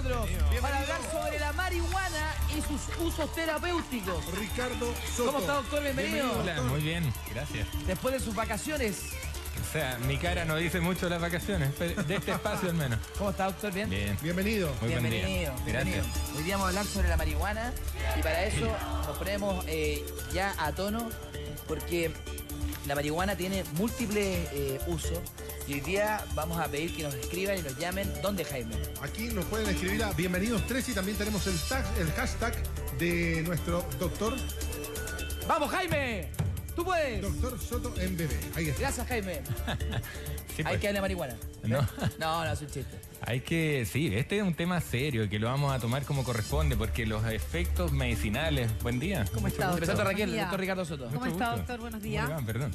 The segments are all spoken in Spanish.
nosotros para hablar sobre la marihuana y sus usos terapéuticos. Ricardo Soto. ¿Cómo está, doctor? Bienvenido. Hola, muy bien, gracias. Después de sus vacaciones. O sea, mi cara no dice mucho de las vacaciones, de este espacio al menos. ¿Cómo está, doctor? ¿Bien? Bien. Bienvenido. Muy buen día. Bienvenido. Gracias. Hoy día vamos a hablar sobre la marihuana y para eso nos ponemos ya a tono porque la marihuana tiene múltiples usos y hoy día vamos a pedir que nos escriban y nos llamen. ¿Dónde, Jaime? Aquí nos pueden escribir a Bienvenidos3 y también tenemos el hashtag de nuestro doctor. ¡Vamos, Jaime! ¡Tú puedes! Doctor Soto en bebé. Ahí está. Gracias, Jaime. Sí, Hay pues. que darle marihuana. No. No, es un chiste. Hay que, sí, este es un tema serio que lo vamos a tomar como corresponde porque los efectos medicinales. Buen día. ¿Cómo está, Me doctor? presento a Raquel, Buen día. doctor Ricardo Soto. ¿Cómo Mucho está, gusto. doctor? Buenos ¿Cómo días. le va? Perdón.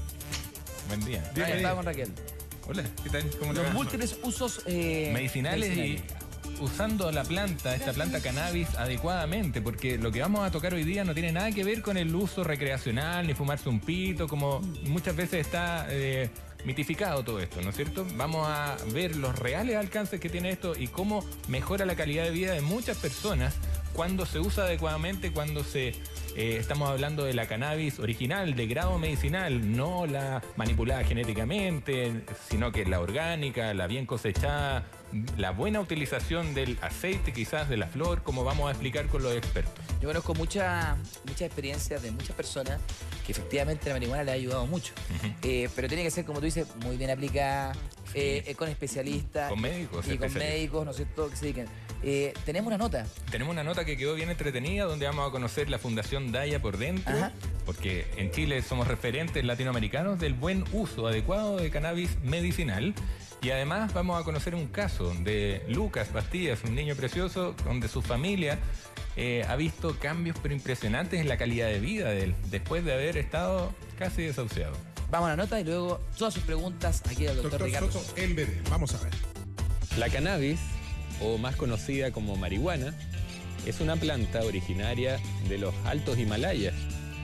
Buen día. Ahí estaba con Raquel. Hola, ¿qué tal? ¿Cómo le Los va? múltiples usos Medicinales y usando la planta, esta planta cannabis adecuadamente, porque lo que vamos a tocar hoy día no tiene nada que ver con el uso recreacional ni fumarse un pito, como muchas veces está mitificado todo esto, ¿no es cierto? Vamos a ver los reales alcances que tiene esto y cómo mejora la calidad de vida de muchas personas cuando se usa adecuadamente, cuando se... estamos hablando de la cannabis original, de grado medicinal, no la manipulada genéticamente, sino que la orgánica, la bien cosechada, la buena utilización del aceite, quizás de la flor, como vamos a explicar con los expertos. Yo conozco muchas experiencias de muchas personas que efectivamente la marihuana le ha ayudado mucho. Pero tiene que ser, como tú dices, muy bien aplicada, con especialistas. Con médicos. Y con médicos, ¿no es cierto?, que se dediquen. Tenemos una nota. Tenemos una nota que quedó bien entretenida donde vamos a conocer la Fundación Daya por dentro, Ajá. porque en Chile somos referentes latinoamericanos del buen uso adecuado de cannabis medicinal. Y además vamos a conocer un caso de Lucas Bastías, un niño precioso, donde su familia ha visto cambios pero impresionantes en la calidad de vida de él, después de haber estado casi desahuciado. Vamos a la nota y luego todas sus preguntas aquí al doctor Doctor Ricardo Soto Soto. en bebé. Vamos a ver. La cannabis, o más conocida como marihuana, es una planta originaria de los Altos Himalayas.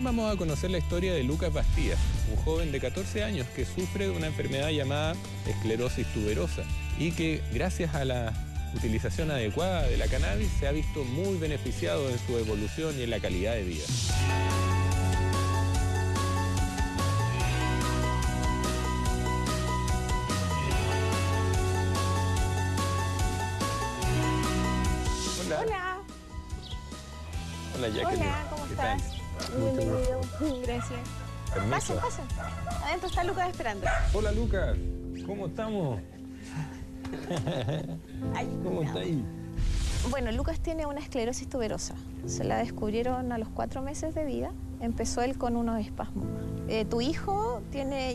Vamos a conocer la historia de Lucas Bastías, un joven de 14 años que sufre de una enfermedad llamada esclerosis tuberosa y que gracias a la utilización adecuada de la cannabis se ha visto muy beneficiado en su evolución y en la calidad de vida. Hola. Hola, Jacqueline. Hola, ¿cómo ¿Qué estás? tal? Bienvenido. Gracias. Permiso. Pasen. Adentro está Lucas esperando. Hola, Lucas. ¿Cómo estamos? Ay, ¿Cómo está ahí? Bueno, Lucas tiene una esclerosis tuberosa. Se la descubrieron a los 4 meses de vida. Empezó él con unos espasmos. Tu hijo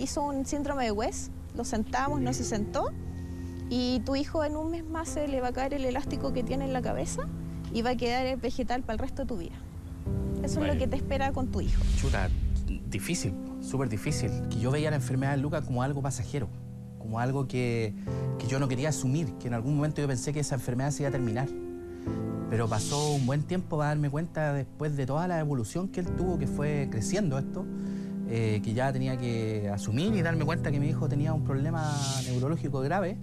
hizo un síndrome de West. Lo sentamos, no se sentó. Y tu hijo en un mes más se le va a caer el elástico que tiene en la cabeza y va a quedar vegetal para el resto de tu vida. Eso es lo que te espera con tu hijo. Chuta, difícil, súper difícil. Que yo veía la enfermedad de Lucas como algo pasajero, como algo que yo no quería asumir, que en algún momento yo pensé que esa enfermedad se iba a terminar. Pero pasó un buen tiempo para darme cuenta, después de toda la evolución que él tuvo, que fue creciendo esto, que ya tenía que asumir y darme cuenta que mi hijo tenía un problema neurológico grave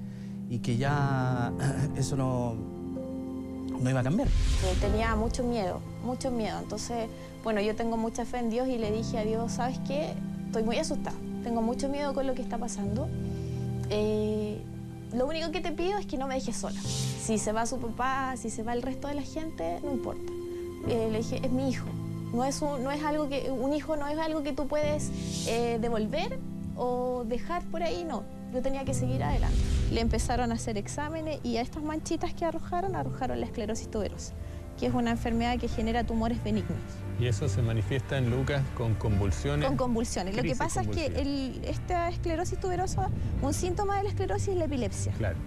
y que ya eso no iba a cambiar. Tenía mucho miedo, mucho miedo. Entonces, bueno, yo tengo mucha fe en Dios y le dije a Dios, ¿sabes qué? Estoy muy asustada, tengo mucho miedo con lo que está pasando. Lo único que te pido es que no me dejes sola. Si se va su papá, si se va el resto de la gente, no importa. Le dije, es mi hijo. No es algo que, un hijo no es algo que tú puedes devolver o dejar por ahí, no. Yo tenía que seguir adelante. Le empezaron a hacer exámenes y a estas manchitas que arrojaron la esclerosis tuberosa, que es una enfermedad que genera tumores benignos. Y eso se manifiesta en Lucas con convulsiones. Con convulsiones. Lo que Crisis pasa es que esta esclerosis tuberosa, un síntoma de la esclerosis es la epilepsia. Claro.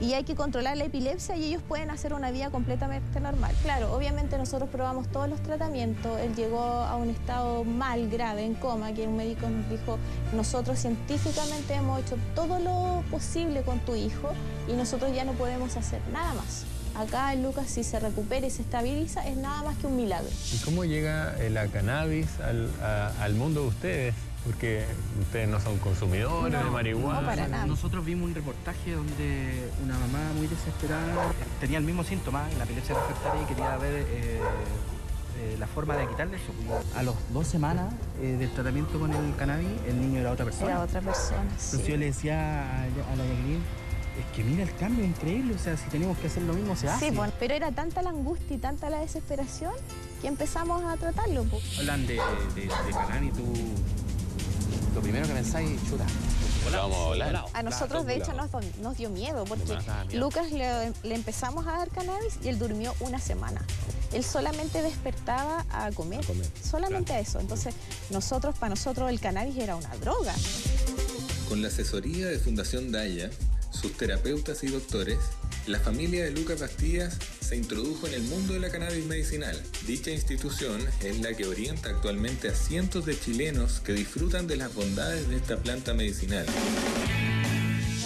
Y hay que controlar la epilepsia y ellos pueden hacer una vida completamente normal. Claro, obviamente nosotros probamos todos los tratamientos. Él llegó a un estado mal, grave, en coma, que un médico nos dijo, nosotros científicamente hemos hecho todo lo posible con tu hijo y nosotros ya no podemos hacer nada más. Acá Lucas, si se recupera y se estabiliza, es nada más que un milagro. ¿Y cómo llega la cannabis al mundo de ustedes? Porque ustedes no son consumidores de marihuana. No, para nada. Nosotros vimos un reportaje donde una mamá muy desesperada tenía el mismo síntoma, la epilepsia refractaria, y quería ver la forma de quitarle eso. A las 2 semanas del tratamiento con el cannabis, el niño era otra persona. Era otra persona, Entonces sí. yo le decía a la Jacqueline, es que mira el cambio, increíble, o sea, si tenemos que hacer lo mismo, se hace. Sí, bueno, pero era tanta la angustia y tanta la desesperación que empezamos a tratarlo. Pues. Hablan de cannabis, tú lo primero que pensáis, chuta. Vamos a volar. A nosotros, de hecho, nos dio miedo porque Lucas le empezamos a dar cannabis y él durmió una semana. Él solamente despertaba a comer, solamente a eso. Entonces, para nosotros el cannabis era una droga. Con la asesoría de Fundación Daya, sus terapeutas y doctores, la familia de Lucas Bastías se introdujo en el mundo de la cannabis medicinal. Dicha institución es la que orienta actualmente a cientos de chilenos que disfrutan de las bondades de esta planta medicinal.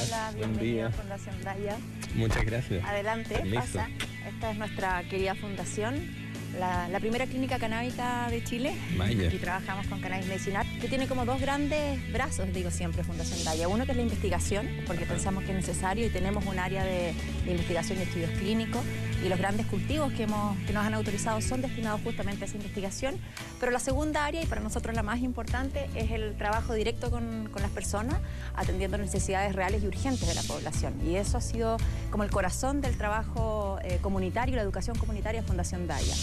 Hola, Buen bienvenido a día. Fundación Daya. Muchas gracias. Adelante, Permiso. pasa. Esta es nuestra querida fundación, la primera clínica canábica de Chile. Vaya. Aquí trabajamos con cannabis medicinal, que tiene como dos grandes brazos, digo siempre, Fundación Daya. Uno que es la investigación, porque pensamos que es necesario y tenemos un área de investigación y estudios clínicos. Y los grandes cultivos que nos han autorizado son destinados justamente a esa investigación. Pero la segunda área, y para nosotros la más importante, es el trabajo directo con las personas, atendiendo necesidades reales y urgentes de la población. Y eso ha sido como el corazón del trabajo comunitario, la educación comunitaria de Fundación Daya.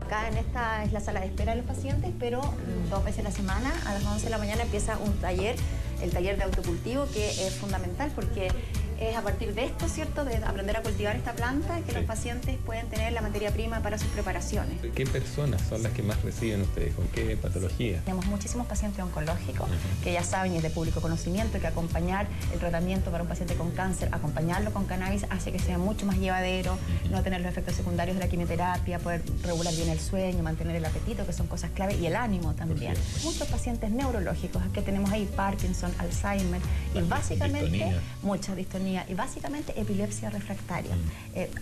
Acá en esta es la sala de espera de los pacientes, pero 2 veces a la semana, a las 11 de la mañana, empieza un taller, el taller de autocultivo, que es fundamental porque es a partir de esto, ¿cierto?, de aprender a cultivar esta planta, que los pacientes pueden tener la materia prima para sus preparaciones. ¿Qué personas son las que más reciben ustedes? ¿Con qué patología? Tenemos muchísimos pacientes oncológicos que ya saben y es de público conocimiento que acompañar el tratamiento para un paciente con cáncer, acompañarlo con cannabis hace que sea mucho más llevadero, no tener los efectos secundarios de la quimioterapia, poder regular bien el sueño, mantener el apetito, que son cosas clave, y el ánimo también. Muchos pacientes neurológicos que tenemos ahí, Parkinson, Alzheimer, y básicamente distonía. mucha distonía y básicamente epilepsia refractaria.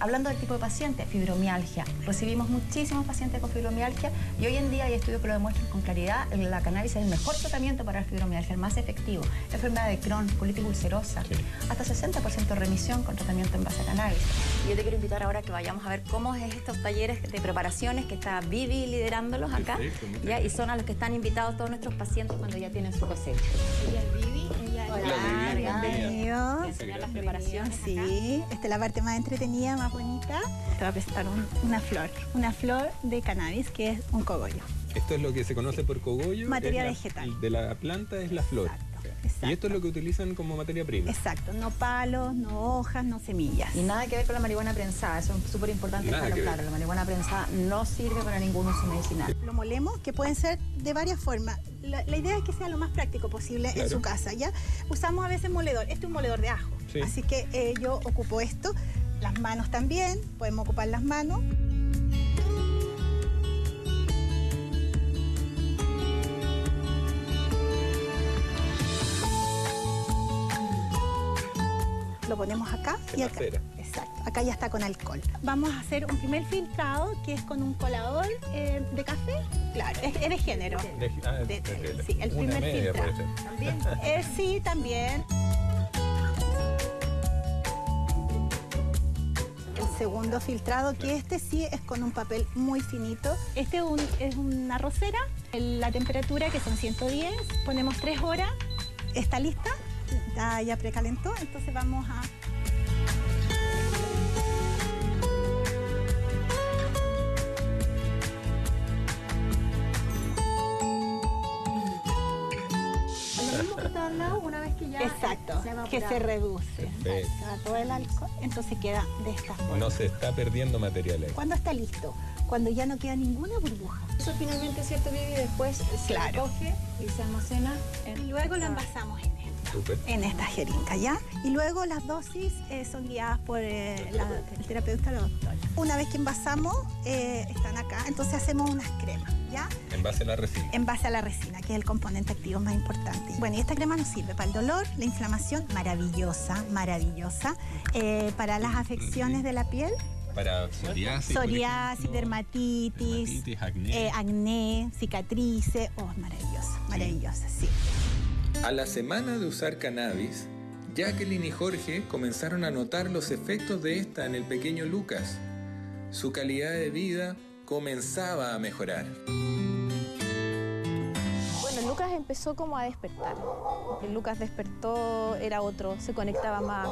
Hablando del tipo de paciente, fibromialgia. Recibimos muchísimos pacientes con fibromialgia y hoy en día hay estudios que lo demuestran con claridad. La cannabis es el mejor tratamiento para la fibromialgia, el más efectivo. Enfermedad de Crohn, colitis ulcerosa, hasta 60% de remisión con tratamiento en base a cannabis. Y yo te quiero invitar ahora a que vayamos a ver cómo es estos talleres de preparaciones que está Vivi liderándolos acá. Perfecto, ¿ya? Y son a los que están invitados todos nuestros pacientes cuando ya tienen su cosecha. Ella es Vivi, ella Hola, Vivi, bienvenidos. Enseñar las preparaciones. Sí, esta es la parte más entretenida, más bonita. Te voy a presentar una flor de cannabis que es un cogollo. Esto es lo que se conoce por cogollo. Materia es vegetal. De la planta es la flor. Exacto. Y esto es lo que utilizan como materia prima. Exacto, no palos, no hojas, no semillas. Y nada que ver con la marihuana prensada, eso es súper importante Nada dejarlo que ver. claro. La marihuana prensada no sirve para ningún uso medicinal. Lo molemos, que pueden ser de varias formas. La idea es que sea lo más práctico posible en Claro. su casa, ¿ya? Usamos a veces moledor. Este es un moledor de ajo. Sí. Así que yo ocupo esto. Las manos también, podemos ocupar las manos. Lo ponemos acá En y la acá. cera. Exacto, acá ya está con alcohol. Vamos a hacer un primer filtrado que es con un colador de café. Claro, es de género. Sí, el Una primer media filtrado. puede ser. Sí, también. El segundo filtrado, que este sí es con un papel muy finito. Este es una arrocera. La temperatura, que son 110, ponemos 3 horas. Está lista, ya precalentó, entonces vamos a... Lo mismo que está al lado, una vez que ya Exacto, que se reduce. Perfecto. Exacto, todo el alcohol, entonces queda de esta forma. No se está perdiendo material ahí. ¿Cuándo está listo? Cuando ya no queda ninguna burbuja. Eso finalmente, ¿cierto, Vivi? Después se Claro. recoge y se almacena. Y luego lo envasamos Súper. en esta jeringa, ¿ya? Y luego las dosis son guiadas por el terapeuta, la doctora. Una vez que envasamos, están acá, entonces hacemos unas cremas, ¿ya? En base a la resina. En base a la resina, que es el componente activo más importante. Bueno, y esta crema nos sirve para el dolor, la inflamación, maravillosa, maravillosa. Para las afecciones de la piel, Para psoriasis, Psoriasis, dermatitis, acné. acné, cicatrices. Oh, maravillosa, sí. A la semana de usar cannabis, Jacqueline y Jorge comenzaron a notar los efectos de esta en el pequeño Lucas. Su calidad de vida comenzaba a mejorar. Bueno, Lucas empezó como a despertar. Lucas despertó, era otro, se conectaba más,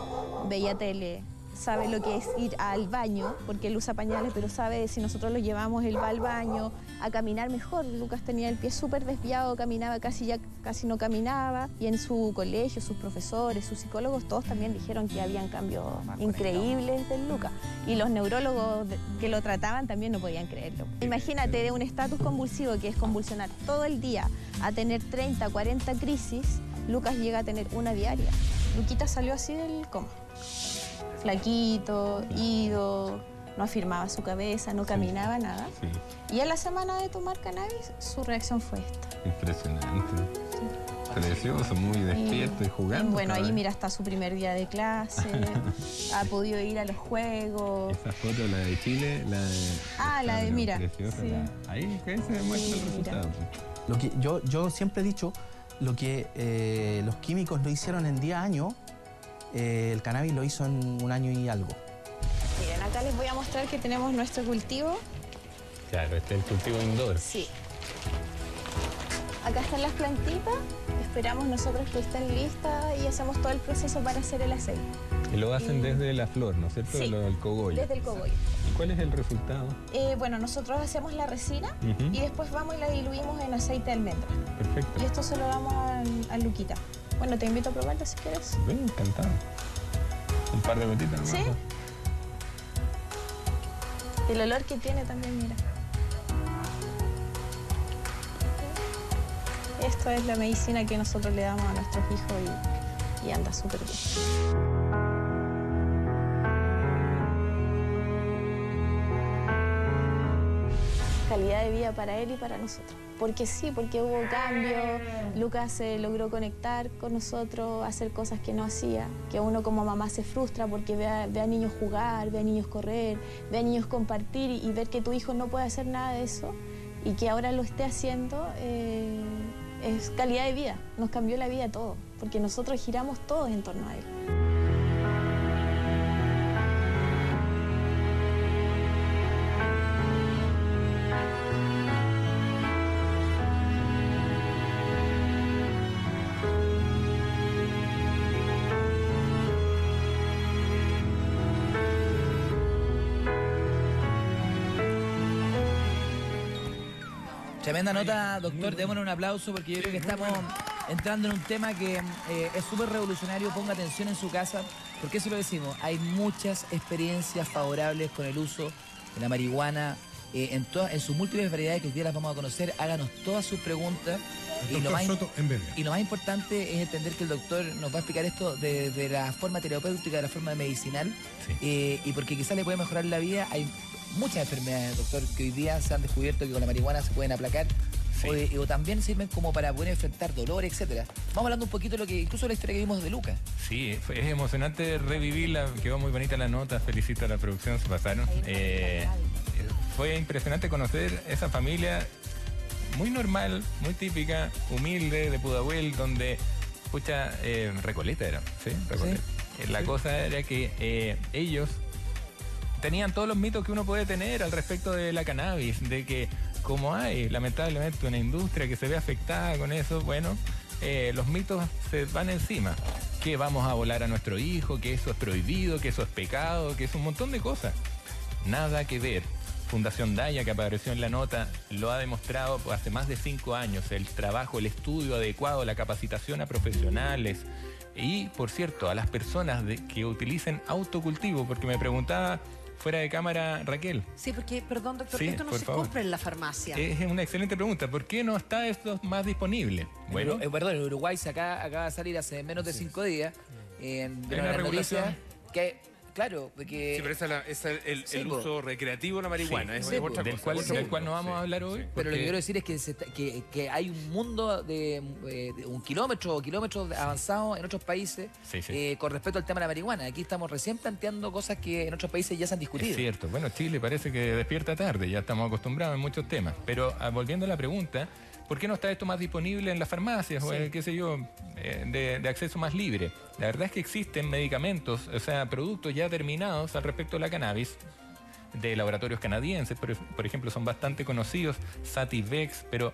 veía tele, sabe lo que es ir al baño, porque él usa pañales, pero sabe si nosotros lo llevamos, él va al baño, a caminar mejor. Lucas tenía el pie súper desviado, caminaba casi no caminaba. Y en su colegio, sus profesores, sus psicólogos, todos también dijeron que habían cambios increíbles del Lucas. Y los neurólogos que lo trataban también no podían creerlo. Imagínate de un estatus convulsivo, que es convulsionar todo el día, a tener 30, 40 crisis, Lucas llega a tener una diaria. Luquita salió así del coma. Flaquito, ido, no afirmaba su cabeza, no caminaba nada. Sí. Y a la semana de tomar cannabis, su reacción fue esta. Impresionante. Precioso, muy despierto y jugando. Bueno, ahí mira, está su primer día de clase, ha podido ir a los juegos. Esa foto, la de Chile, la de... la de, mira. Preciosa, sí. Ahí que se demuestra el resultado. Lo que yo siempre he dicho, lo que los químicos lo hicieron en 10 años, el cannabis lo hizo en 1 año y algo. Miren, acá les voy a mostrar que tenemos nuestro cultivo. Claro, este es el cultivo indoor. Sí. Acá están las plantitas, esperamos nosotros que estén listas y hacemos todo el proceso para hacer el aceite. Y lo hacen desde la flor, ¿no es cierto? Sí, del cogollo. Desde el cogollo. ¿Y cuál es el resultado? Bueno, nosotros hacemos la resina y después vamos y la diluimos en aceite de almendra. Perfecto. Y esto se lo damos a Luquita. Bueno, te invito a probarlo si quieres. Bien, encantado. Un par de gotitas, ¿no? Sí. El olor que tiene también, mira. Esto es la medicina que nosotros le damos a nuestros hijos y anda súper bien. Calidad de vida para él y para nosotros. Porque sí, porque hubo cambio, Lucas se logró conectar con nosotros, hacer cosas que no hacía, que uno como mamá se frustra porque ve a niños jugar, ve a niños correr, ve a niños compartir y ver que tu hijo no puede hacer nada de eso y que ahora lo esté haciendo, es calidad de vida, nos cambió la vida a todos, porque nosotros giramos todos en torno a él. Tremenda nota, doctor. Démosle un aplauso porque yo creo que estamos entrando en un tema que es súper revolucionario. Ponga atención en su casa. ¿Por qué se lo decimos? Hay muchas experiencias favorables con el uso de la marihuana en sus múltiples variedades que hoy día las vamos a conocer. Háganos todas sus preguntas. Y lo más importante es entender que el doctor nos va a explicar esto desde la forma terapéutica, de la forma medicinal. Sí. Y porque quizás le puede mejorar la vida. Hay muchas enfermedades, doctor, que hoy día se han descubierto que con la marihuana se pueden aplacar. Sí. O también sirven como para poder enfrentar dolor, etcétera. Vamos hablando un poquito de lo que, incluso la historia que vimos de Lucas. Sí, es emocionante revivirla, quedó muy bonita la nota, felicito a la producción, se pasaron. Fue impresionante conocer esa familia muy normal, muy típica, humilde, de Pudahuel, donde, Recoleta era, ¿sí? Recoleta. Sí. La cosa era que ellos tenían todos los mitos que uno puede tener al respecto de la cannabis, de que como hay lamentablemente una industria que se ve afectada con eso, bueno, los mitos se van encima, que vamos a volar a nuestro hijo, que eso es prohibido, que eso es pecado, que es un montón de cosas. Nada que ver. Fundación Daya, que apareció en la nota, lo ha demostrado hace más de 5 años, el trabajo, el estudio adecuado, la capacitación a profesionales y, por cierto, a las personas que utilicen autocultivo, porque me preguntaba fuera de cámara Raquel. Sí, porque, perdón, doctor, esto no se compra en la farmacia. Es una excelente pregunta. ¿Por qué no está esto más disponible? Bueno, perdón, en Uruguay acaba de salir hace menos de 5 días en una regulación que Claro, porque... Sí, pero esa es el uso recreativo de la marihuana. Sí, es sí, otra del cosa. cual no vamos a hablar hoy. Pero lo que quiero decir es que hay un mundo de un kilómetro o kilómetros avanzados en otros países con respecto al tema de la marihuana. Aquí estamos recién planteando cosas que en otros países ya se han discutido. Es cierto. Bueno, Chile parece que despierta tarde, ya estamos acostumbrados en muchos temas. Pero volviendo a la pregunta, ¿por qué no está esto más disponible en las farmacias o qué sé yo, de acceso más libre? La verdad es que existen medicamentos, o sea, productos ya terminados al respecto de la cannabis, de laboratorios canadienses, por ejemplo, son bastante conocidos, Sativex, pero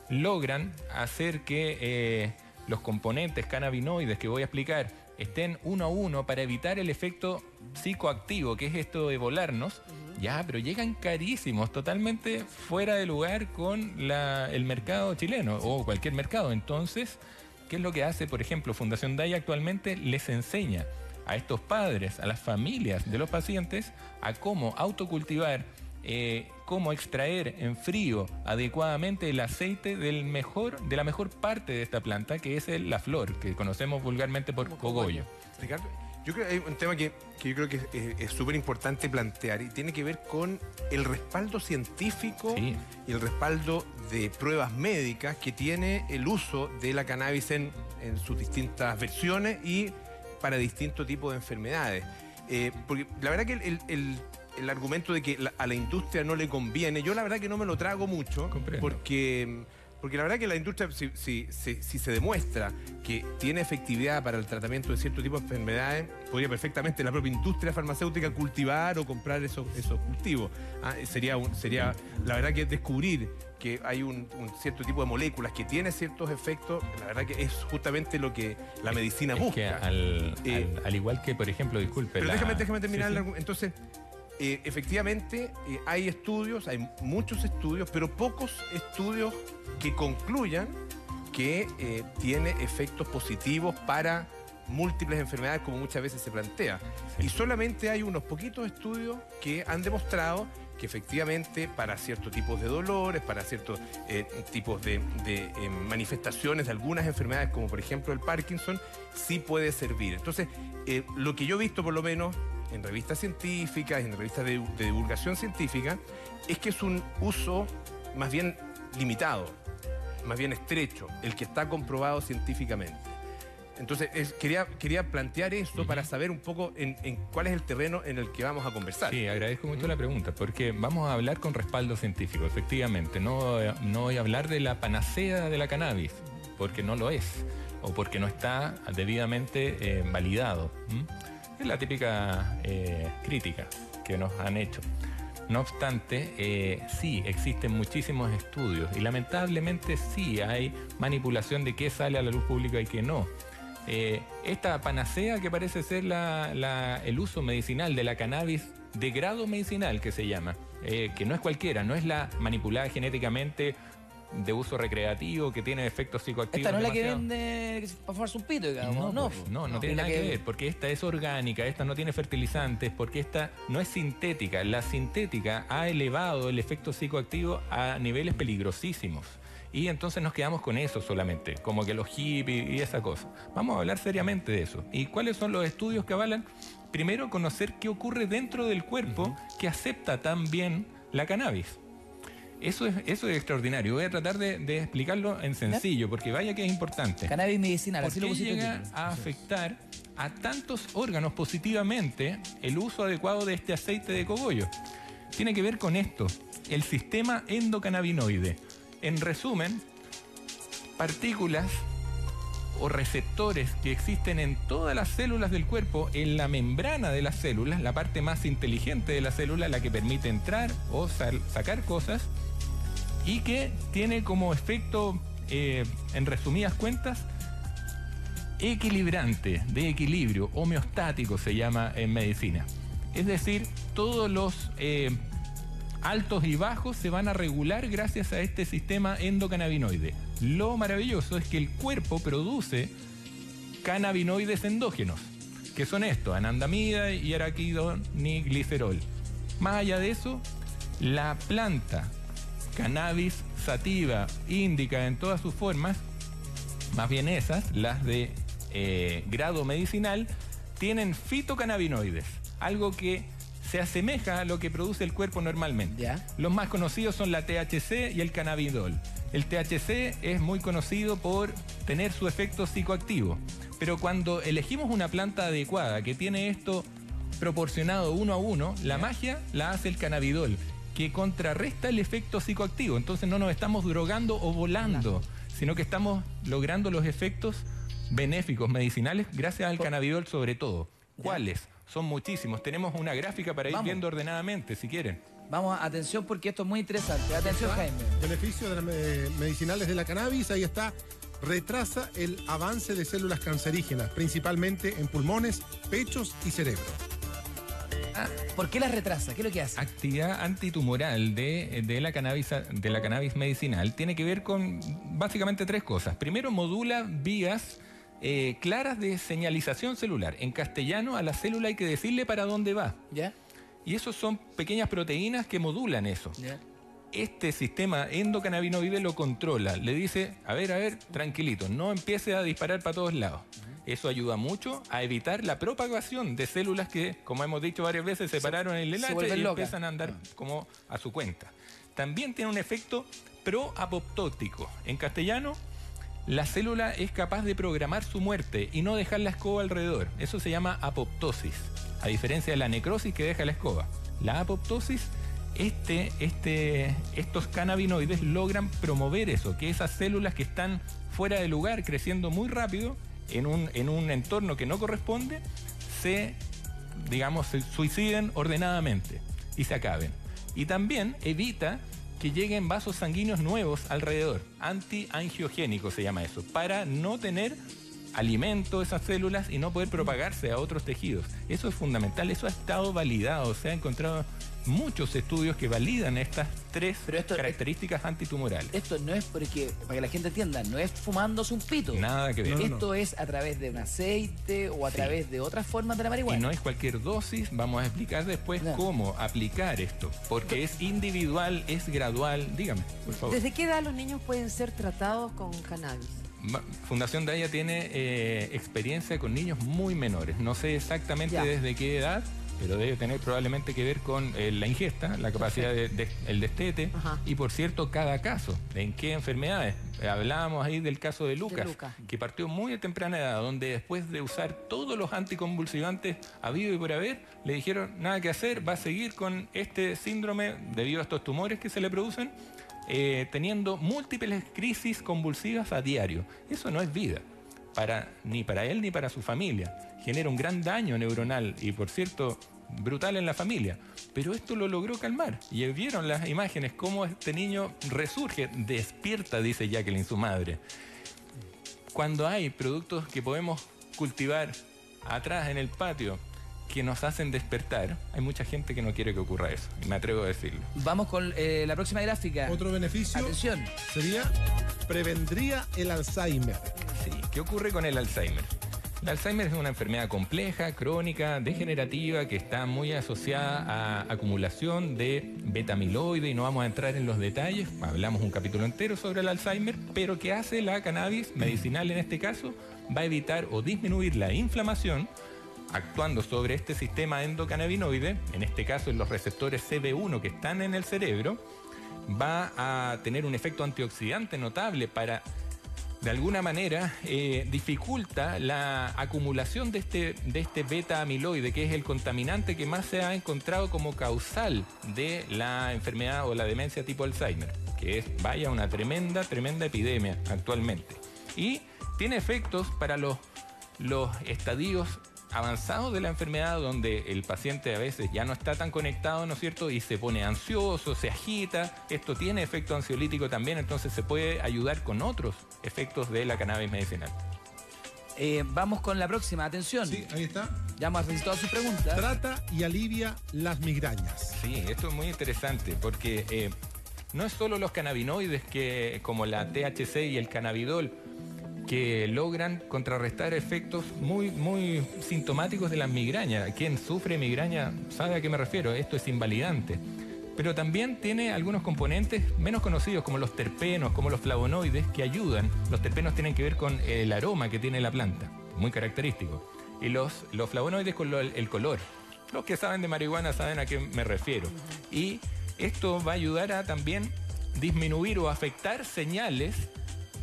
logran hacer que los componentes cannabinoides que voy a explicar estén uno a uno para evitar el efecto psicoactivo, que es esto de volarnos. Ya, pero llegan carísimos, totalmente fuera de lugar con el mercado chileno o cualquier mercado. Entonces, ¿qué es lo que hace, por ejemplo, Fundación Daya actualmente? Les enseña a estos padres, a las familias de los pacientes, a cómo autocultivar, cómo extraer en frío adecuadamente el aceite de la mejor parte de esta planta, que es la flor, que conocemos vulgarmente por cogollo. Ricardo, yo creo que hay un tema que yo creo que es súper importante plantear y tiene que ver con el respaldo científico y el respaldo de pruebas médicas que tiene el uso de la cannabis en sus distintas versiones y para distintos tipos de enfermedades. Porque la verdad que el argumento de que a la industria no le conviene, yo la verdad que no me lo trago mucho. Comprendo. Porque la verdad que la industria, si se demuestra que tiene efectividad para el tratamiento de cierto tipo de enfermedades, podría perfectamente la propia industria farmacéutica cultivar o comprar esos cultivos. Sería la verdad que descubrir que hay un cierto tipo de moléculas que tiene ciertos efectos, la verdad que es justamente lo que la medicina busca. Que al igual que, por ejemplo, disculpe... Pero déjame terminar el argumento. Entonces... efectivamente, hay estudios, hay muchos estudios, pero pocos estudios que concluyan que tiene efectos positivos para múltiples enfermedades, como muchas veces se plantea. Y solamente hay unos poquitos estudios que han demostrado que efectivamente para ciertos tipos de dolores, para ciertos tipos de manifestaciones de algunas enfermedades, como por ejemplo el Parkinson, sí puede servir. Entonces, lo que yo he visto por lo menos en revistas científicas, en revistas de divulgación científica, es que es un uso más bien limitado, más bien estrecho, el que está comprobado científicamente. Entonces, quería plantear esto para saber un poco en cuál es el terreno en el que vamos a conversar. Sí, agradezco mucho la pregunta, porque vamos a hablar con respaldo científico, efectivamente. No voy a hablar de la panacea de la cannabis, porque no lo es, o porque no está debidamente validado. Es la típica crítica que nos han hecho. No obstante, sí, existen muchísimos estudios y lamentablemente sí hay manipulación de qué sale a la luz pública y qué no. Esta panacea que parece ser el uso medicinal de la cannabis de grado medicinal, que se llama, que no es cualquiera, no es la manipulada genéticamente de uso recreativo que tiene efectos psicoactivos. Esta no es la que vende para fumarse un pito, digamos. No tiene nada que ver, porque esta es orgánica, esta no tiene fertilizantes, porque esta no es sintética. La sintética ha elevado el efecto psicoactivo a niveles peligrosísimos. Y entonces nos quedamos con eso solamente, como que los hippies y esa cosa. Vamos a hablar seriamente de eso. ¿Y cuáles son los estudios que avalan? Primero, conocer qué ocurre dentro del cuerpo que acepta tan bien la cannabis. Eso es extraordinario. Voy a tratar de explicarlo en sencillo, porque vaya que es importante. Cannabis medicinal, así lo pusiste. Llega a afectar a tantos órganos positivamente el uso adecuado de este aceite de cogollo. Tiene que ver con esto, el sistema endocannabinoide. En resumen, partículas o receptores que existen en todas las células del cuerpo, en la membrana de las células, la parte más inteligente de la célula, la que permite entrar o sacar cosas, y que tiene como efecto, en resumidas cuentas, equilibrante, de equilibrio, homeostático se llama en medicina. Es decir, todos los altos y bajos se van a regular gracias a este sistema endocannabinoide. Lo maravilloso es que el cuerpo produce cannabinoides endógenos, que son estos, anandamida y araquidoniglicerol. Más allá de eso, la planta cannabis sativa, índica en todas sus formas, más bien esas, las de grado medicinal, tienen fitocannabinoides. algo que se asemeja a lo que produce el cuerpo normalmente. ¿Ya? Los más conocidos son la THC y el cannabidol. El THC es muy conocido por tener su efecto psicoactivo, pero cuando elegimos una planta adecuada que tiene esto proporcionado 1 a 1, la magia la hace el cannabidol, que contrarresta el efecto psicoactivo. Entonces no nos estamos drogando o volando, sino que estamos logrando los efectos benéficos, medicinales, gracias al cannabidol sobre todo. ¿Cuáles? Son muchísimos. Tenemos una gráfica para ir viendo ordenadamente, si quieren. Vamos, atención, porque esto es muy interesante. Atención, Jaime. Beneficios de las medicinales de la cannabis, ahí está. Retrasa el avance de células cancerígenas, principalmente en pulmones, pechos y cerebro. ¿Por qué las retrasa? ¿Qué es lo que hace? Actividad antitumoral de la cannabis medicinal tiene que ver con básicamente 3 cosas. Primero, modula vías claras de señalización celular. En castellano, a la célula hay que decirle para dónde va. ¿Ya? Y esos son pequeñas proteínas que modulan eso. ¿Ya? Este sistema endocannabinoide lo controla. Le dice, a ver, tranquilito, no empiece a disparar para todos lados. Eso ayuda mucho a evitar la propagación de células que, como hemos dicho varias veces, se pararon en el LH y empiezan a andar como a su cuenta. También tiene un efecto proapoptótico. En castellano, la célula es capaz de programar su muerte y no dejar la escoba alrededor. Eso se llama apoptosis, a diferencia de la necrosis que deja la escoba. La apoptosis, estos cannabinoides logran promover eso, que esas células que están fuera de lugar, creciendo muy rápido, en un entorno que no corresponde, se suiciden ordenadamente y se acaben. Y también evita que lleguen vasos sanguíneos nuevos alrededor, antiangiogénico se llama eso, para no tener alimento esas células y no poder propagarse a otros tejidos. Eso es fundamental, eso ha estado validado, se han encontrado muchos estudios que validan estas 3 características antitumorales. Esto no es porque, para que la gente entienda, no es fumándose un pito. Nada que ver. Esto es a través de un aceite o a través de otras formas de la marihuana. Y no es cualquier dosis, vamos a explicar después cómo aplicar esto, porque es individual, es gradual. Dígame, por favor. ¿Desde qué edad los niños pueden ser tratados con cannabis? Fundación Daya tiene experiencia con niños muy menores. No sé exactamente desde qué edad, pero debe tener probablemente que ver con la ingesta, la capacidad el destete. Y por cierto, cada caso, en qué enfermedades. Hablábamos ahí del caso de Lucas, que partió muy a temprana edad, donde después de usar todos los anticonvulsivantes habido y por haber, le dijeron nada que hacer, va a seguir con este síndrome debido a estos tumores que se le producen, teniendo múltiples crisis convulsivas a diario. Eso no es vida, ni para él ni para su familia. Genera un gran daño neuronal y, por cierto, brutal en la familia. Pero esto lo logró calmar. Y vieron las imágenes, cómo este niño resurge, despierta, dice Jacqueline, su madre. Cuando hay productos que podemos cultivar atrás en el patio, que nos hacen despertar, hay mucha gente que no quiere que ocurra eso, y me atrevo a decirlo. Vamos con la próxima gráfica. Otro beneficio, atención, sería prevendría el Alzheimer. Sí, ¿qué ocurre con el Alzheimer? El Alzheimer es una enfermedad compleja, crónica, degenerativa, que está muy asociada a acumulación de beta-amiloide, y no vamos a entrar en los detalles, hablamos un capítulo entero sobre el Alzheimer, pero que hace la cannabis medicinal en este caso, va a evitar o disminuir la inflamación, actuando sobre este sistema endocannabinoide, en este caso en los receptores CB1 que están en el cerebro, va a tener un efecto antioxidante notable para, de alguna manera, dificulta la acumulación de este beta-amiloide, que es el contaminante que más se ha encontrado como causal de la enfermedad o la demencia tipo Alzheimer, que es, vaya, una tremenda epidemia actualmente. Y tiene efectos para los estadios avanzados de la enfermedad, donde el paciente a veces ya no está tan conectado, ¿no es cierto?, y se pone ansioso, se agita. Esto tiene efecto ansiolítico también, entonces se puede ayudar con otros efectos de la cannabis medicinal. Vamos con la próxima, atención. Sí, ahí está. Ya hemos registrado sus preguntas. Trata y alivia las migrañas. Sí, esto es muy interesante porque no es solo los cannabinoides como la THC y el cannabidol, que logran contrarrestar efectos muy sintomáticos de las migrañas. Quien sufre migraña sabe a qué me refiero, esto es invalidante. Pero también tiene algunos componentes menos conocidos, como los terpenos, como los flavonoides, que ayudan. Los terpenos tienen que ver con el aroma que tiene la planta, muy característico. Y los flavonoides con el color. Los que saben de marihuana saben a qué me refiero. Y esto va a ayudar a también disminuir o afectar señales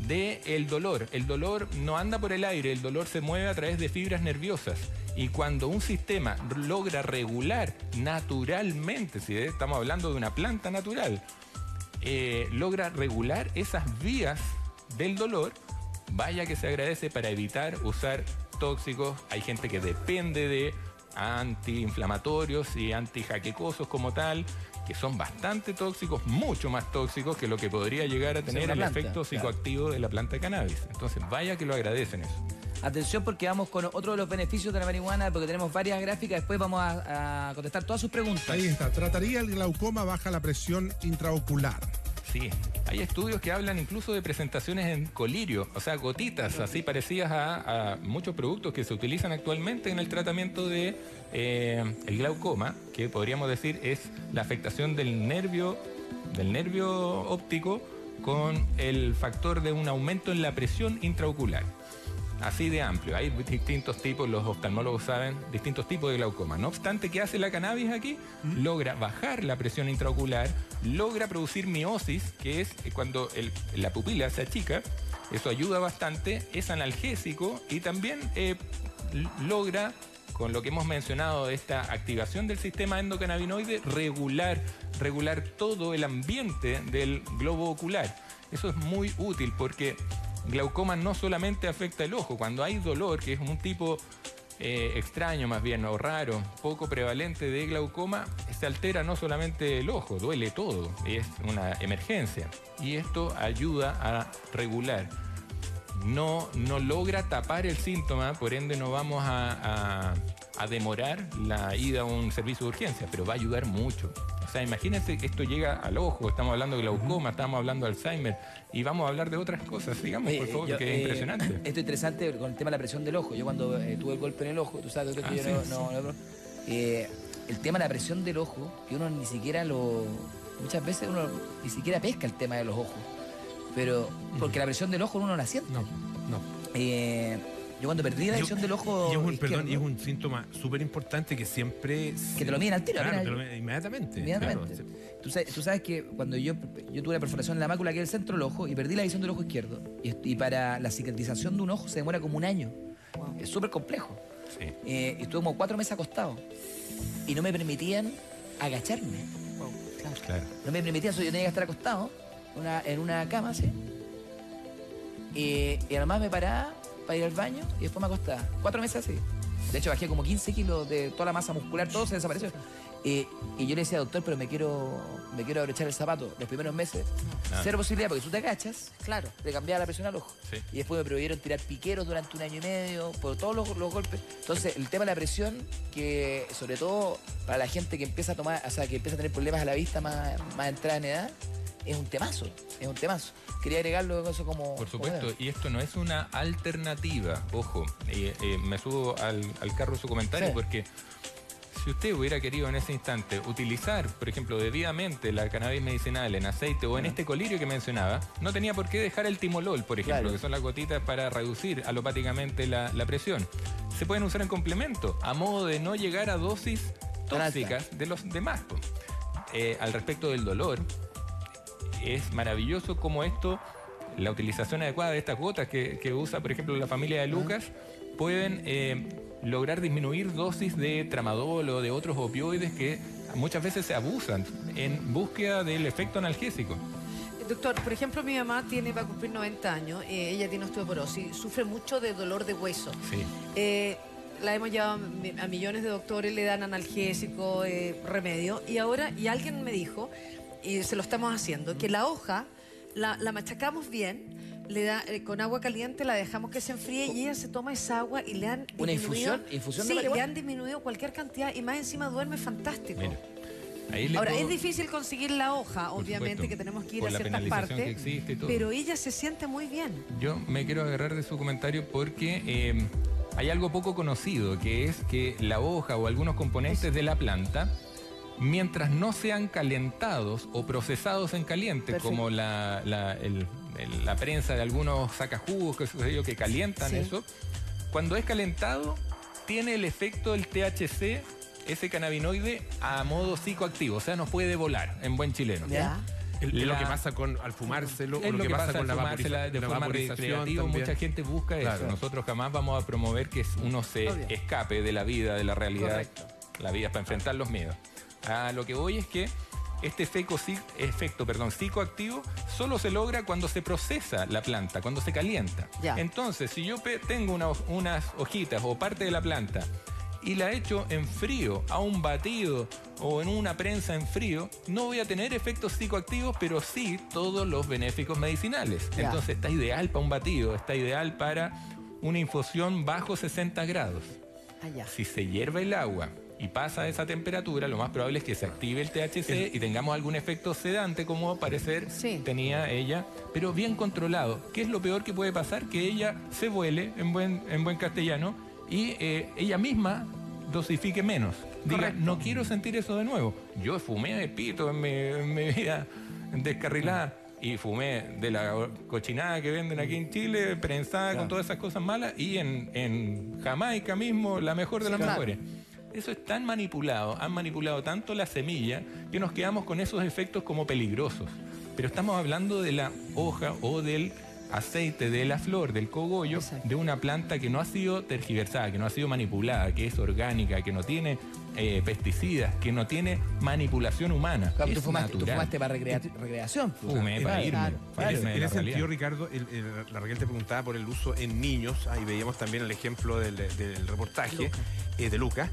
del dolor. El dolor no anda por el aire, el dolor se mueve a través de fibras nerviosas. Y cuando un sistema logra regular naturalmente, si estamos hablando de una planta natural, logra regular esas vías del dolor, vaya que se agradece para evitar usar tóxicos. Hay gente que depende de antiinflamatorios y antijaquecosos como tal, que son bastante tóxicos, mucho más tóxicos que lo que podría llegar a tener el efecto psicoactivo de la planta de cannabis. Entonces, vaya que lo agradecen eso. Atención, porque vamos con otro de los beneficios de la marihuana, porque tenemos varias gráficas, después vamos a contestar todas sus preguntas. Ahí está, trataría el glaucoma baja la presión intraocular. Sí, hay estudios que hablan incluso de presentaciones en colirio, o sea, gotitas así parecidas a muchos productos que se utilizan actualmente en el tratamiento de el glaucoma, que podríamos decir es la afectación del nervio óptico con el factor de un aumento en la presión intraocular. Así de amplio. Hay distintos tipos, los oftalmólogos saben, distintos tipos de glaucoma. No obstante, ¿qué hace la cannabis aquí? Logra bajar la presión intraocular, logra producir miosis, que es cuando la pupila se achica. Eso ayuda bastante, es analgésico y también logra, con lo que hemos mencionado, esta activación del sistema endocannabinoide, regular todo el ambiente del globo ocular. Eso es muy útil porque glaucoma no solamente afecta el ojo. Cuando hay dolor, que es un tipo extraño más bien, o raro, poco prevalente de glaucoma, se altera no solamente el ojo, duele todo, es una emergencia. Y esto ayuda a regular. No logra tapar el síntoma, por ende no vamos a demorar la ida a un servicio de urgencia, pero va a ayudar mucho. O sea, imagínense que esto llega al ojo, estamos hablando de glaucoma, estamos hablando de Alzheimer, y vamos a hablar de otras cosas, digamos, por favor, que es impresionante. Esto es interesante con el tema de la presión del ojo. Yo cuando tuve el golpe en el ojo, tú sabes que el tema de la presión del ojo, que uno ni siquiera muchas veces uno ni siquiera pesca el tema de los ojos, pero porque la presión del ojo uno no la siente. No. Yo cuando perdí la visión del ojo y es un síntoma súper importante que siempre... Que te lo miden al tiro. Claro, te lo miden inmediatamente. Claro. Tú sabes que cuando yo tuve la perforación en la mácula, que es el centro del ojo, y perdí la visión del ojo izquierdo, y para la cicatrización de un ojo se demora como un año. Wow. Es súper complejo. Sí. Y estuve como 4 meses acostado. Y no me permitían agacharme. Wow. Claro. No me permitían, yo tenía que estar acostado en una cama, así. Y además me paraba para ir al baño y después me acostaba. 4 meses así. De hecho, bajé como 15 kilos de toda la masa muscular, todo se desapareció. Y yo le decía, doctor, pero me quiero abrochar el zapato. Los primeros meses, cero posibilidad, porque tú te agachas, claro, de cambiar la presión al ojo. Sí. Y después me prohibieron tirar piqueros durante 1 año y medio, por todos los golpes. Entonces, el tema de la presión, que sobre todo para la gente que empieza a tomar, o sea, que empieza a tener problemas a la vista más entrada en edad, es un temazo. Quería agregarlo eso como... Por supuesto, y esto no es una alternativa, ojo, me subo al carro de su comentario, porque si usted hubiera querido en ese instante utilizar, por ejemplo, debidamente la cannabis medicinal en aceite o en este colirio que mencionaba, no tenía por qué dejar el timolol, por ejemplo, que son las gotitas para reducir alopáticamente la presión. Se pueden usar en complemento, a modo de no llegar a dosis tóxicas de los demás. Al respecto del dolor, es maravilloso como la utilización adecuada de estas gotas que usa, por ejemplo, la familia de Lucas, pueden lograr disminuir dosis de tramadol o de otros opioides que muchas veces se abusan en búsqueda del efecto analgésico. Doctor, por ejemplo, mi mamá va a cumplir 90 años, ella tiene osteoporosis, sufre mucho de dolor de hueso. Sí. La hemos llevado a millones de doctores, le dan analgésico, remedio, y alguien me dijo, y se lo estamos haciendo, que la hoja la machacamos bien, con agua caliente la dejamos que se enfríe y ella se toma esa agua y le han ¿Una infusión? Sí, le han disminuido cualquier cantidad y más encima duerme fantástico. Mira, ahora, es difícil conseguir la hoja, obviamente, que tenemos que ir a ciertas partes, pero ella se siente muy bien. Yo me quiero agarrar de su comentario porque hay algo poco conocido, que es que la hoja o algunos componentes de la planta, mientras no sean calentados o procesados en caliente, como la prensa de algunos sacajugos que calientan eso, cuando es calentado tiene el efecto del THC ese cannabinoide a modo psicoactivo, o sea, nos puede volar, en buen chileno. ¿Ya? Es lo que pasa al fumárselo, es lo que pasa con la de forma vaporización recreativa. también. Mucha gente busca eso. Nosotros jamás vamos a promover que uno se escape de la vida, de la realidad. Correcto. La vida es para enfrentar los miedos. A lo que voy es que este efecto psicoactivo solo se logra cuando se procesa la planta, cuando se calienta. Ya. Entonces, si yo tengo unas hojitas o parte de la planta y la echo en frío, a un batido o en una prensa en frío, no voy a tener efectos psicoactivos, pero sí todos los benéficos medicinales. Ya. Entonces está ideal para un batido, está ideal para una infusión bajo 60 grados. Si se hierve el agua y pasa a esa temperatura, lo más probable es que se active el THC y tengamos algún efecto sedante, como parecer tenía ella, pero bien controlado. ¿Qué es lo peor que puede pasar? Que ella se vuele, en buen castellano, y ella misma dosifique menos. Diga, no quiero sentir eso de nuevo. Yo fumé de pito en mi vida descarrilada y fumé de la cochinada que venden aquí en Chile, prensada con todas esas cosas malas, y en Jamaica mismo, la mejor de las mejores. Eso es tan manipulado, han manipulado tanto la semilla, que nos quedamos con esos efectos como peligrosos. Pero estamos hablando de la hoja o del aceite de la flor, del cogollo, de una planta que no ha sido tergiversada, que no ha sido manipulada, que es orgánica, que no tiene pesticidas, que no tiene manipulación humana. Claro, es tú fumaste para natural. recreación. Fumé para irme. En ese sentido, Ricardo, la Raquel te preguntaba por el uso en niños. Ahí veíamos también el ejemplo del reportaje de Lucas.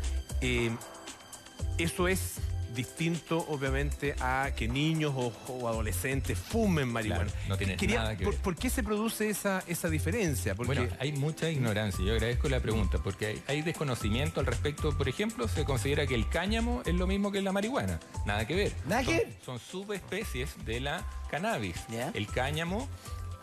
Eso es distinto, obviamente, a que niños o adolescentes fumen marihuana. Claro, no tiene nada que ver. ¿Por qué se produce esa diferencia? Porque bueno, hay mucha ignorancia. Yo agradezco la pregunta, porque hay desconocimiento al respecto. Por ejemplo, se considera que el cáñamo es lo mismo que la marihuana. Nada que ver. ¿Nada que ver? Son subespecies de la cannabis. ¿Ya? El cáñamo,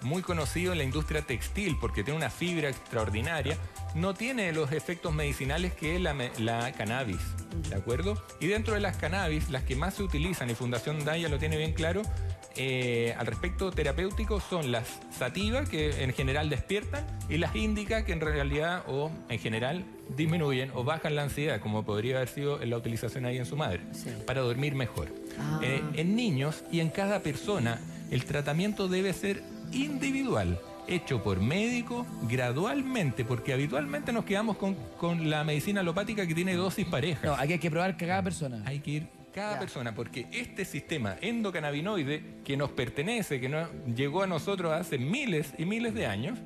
muy conocido en la industria textil, porque tiene una fibra extraordinaria, no tiene los efectos medicinales que la cannabis, ¿de acuerdo? Y dentro de las cannabis, las que más se utilizan, y Fundación Daya lo tiene bien claro, al respecto terapéutico, son las sativa, que en general despiertan, y las índica, que en realidad o en general disminuyen o bajan la ansiedad, como podría haber sido en la utilización ahí en su madre, para dormir mejor. En niños y en cada persona, el tratamiento debe ser individual, hecho por médico gradualmente, porque habitualmente nos quedamos con la medicina alopática que tiene dosis parejas. No, aquí hay que probar cada persona. Hay que ir cada persona, porque este sistema endocannabinoide que nos pertenece, que llegó a nosotros hace miles y miles de años,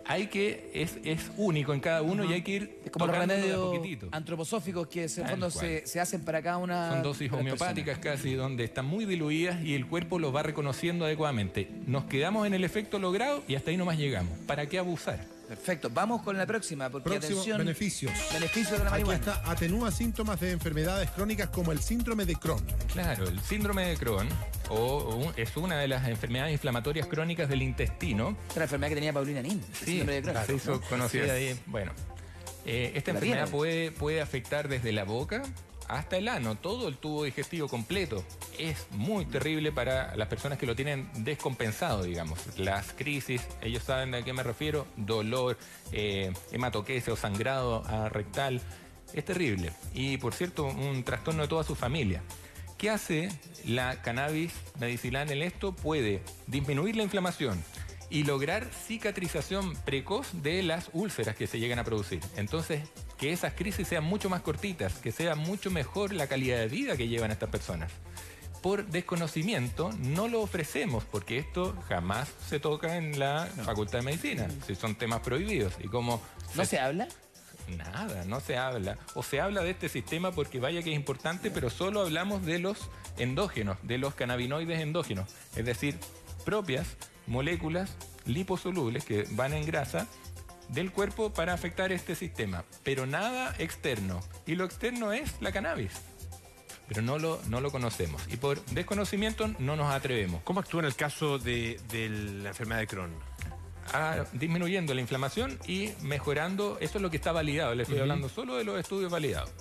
es único en cada uno y hay que ir como los tocándolo de a remedios poquitito. antroposóficos que en fondo se hacen para cada una. Son dosis de las homeopáticas casi, donde están muy diluidas y el cuerpo los va reconociendo adecuadamente. Nos quedamos en el efecto logrado y hasta ahí nomás llegamos. ¿Para qué abusar? Perfecto, vamos con la próxima, porque Próximo, atención. beneficios. Beneficios de la Aquí marihuana. está, atenúa síntomas de enfermedades crónicas como el síndrome de Crohn. Claro, el síndrome de Crohn es una de las enfermedades inflamatorias crónicas del intestino. Esta es la enfermedad que tenía Paulina Nin. el Sí, síndrome de Crohn, se hizo ¿no? conocida ahí. Bueno, esta La enfermedad tiene. puede afectar desde la boca hasta el ano, todo el tubo digestivo completo. Es muy terrible para las personas que lo tienen descompensado, digamos. Las crisis, ellos saben a qué me refiero, dolor, hematoquesia o sangrado rectal, es terrible. Y por cierto, un trastorno de toda su familia. ¿Qué hace la cannabis medicinal en esto? Puede disminuir la inflamación y lograr cicatrización precoz de las úlceras que se llegan a producir. Entonces, que esas crisis sean mucho más cortitas, que sea mucho mejor la calidad de vida que llevan estas personas. Por desconocimiento no lo ofrecemos, porque esto jamás se toca en la Facultad de Medicina, si son temas prohibidos. Y como ¿No se habla? Nada, no se habla. O se habla de este sistema porque vaya que es importante, pero solo hablamos de los endógenos, de los cannabinoides endógenos. Es decir, propias moléculas liposolubles que van en grasa del cuerpo para afectar este sistema. Pero nada externo. Y lo externo es la cannabis. Pero no lo conocemos. Y por desconocimiento no nos atrevemos. ¿Cómo actúa en el caso de la enfermedad de Crohn? Disminuyendo la inflamación y mejorando, eso es lo que está validado, le estoy hablando solo de los estudios validados,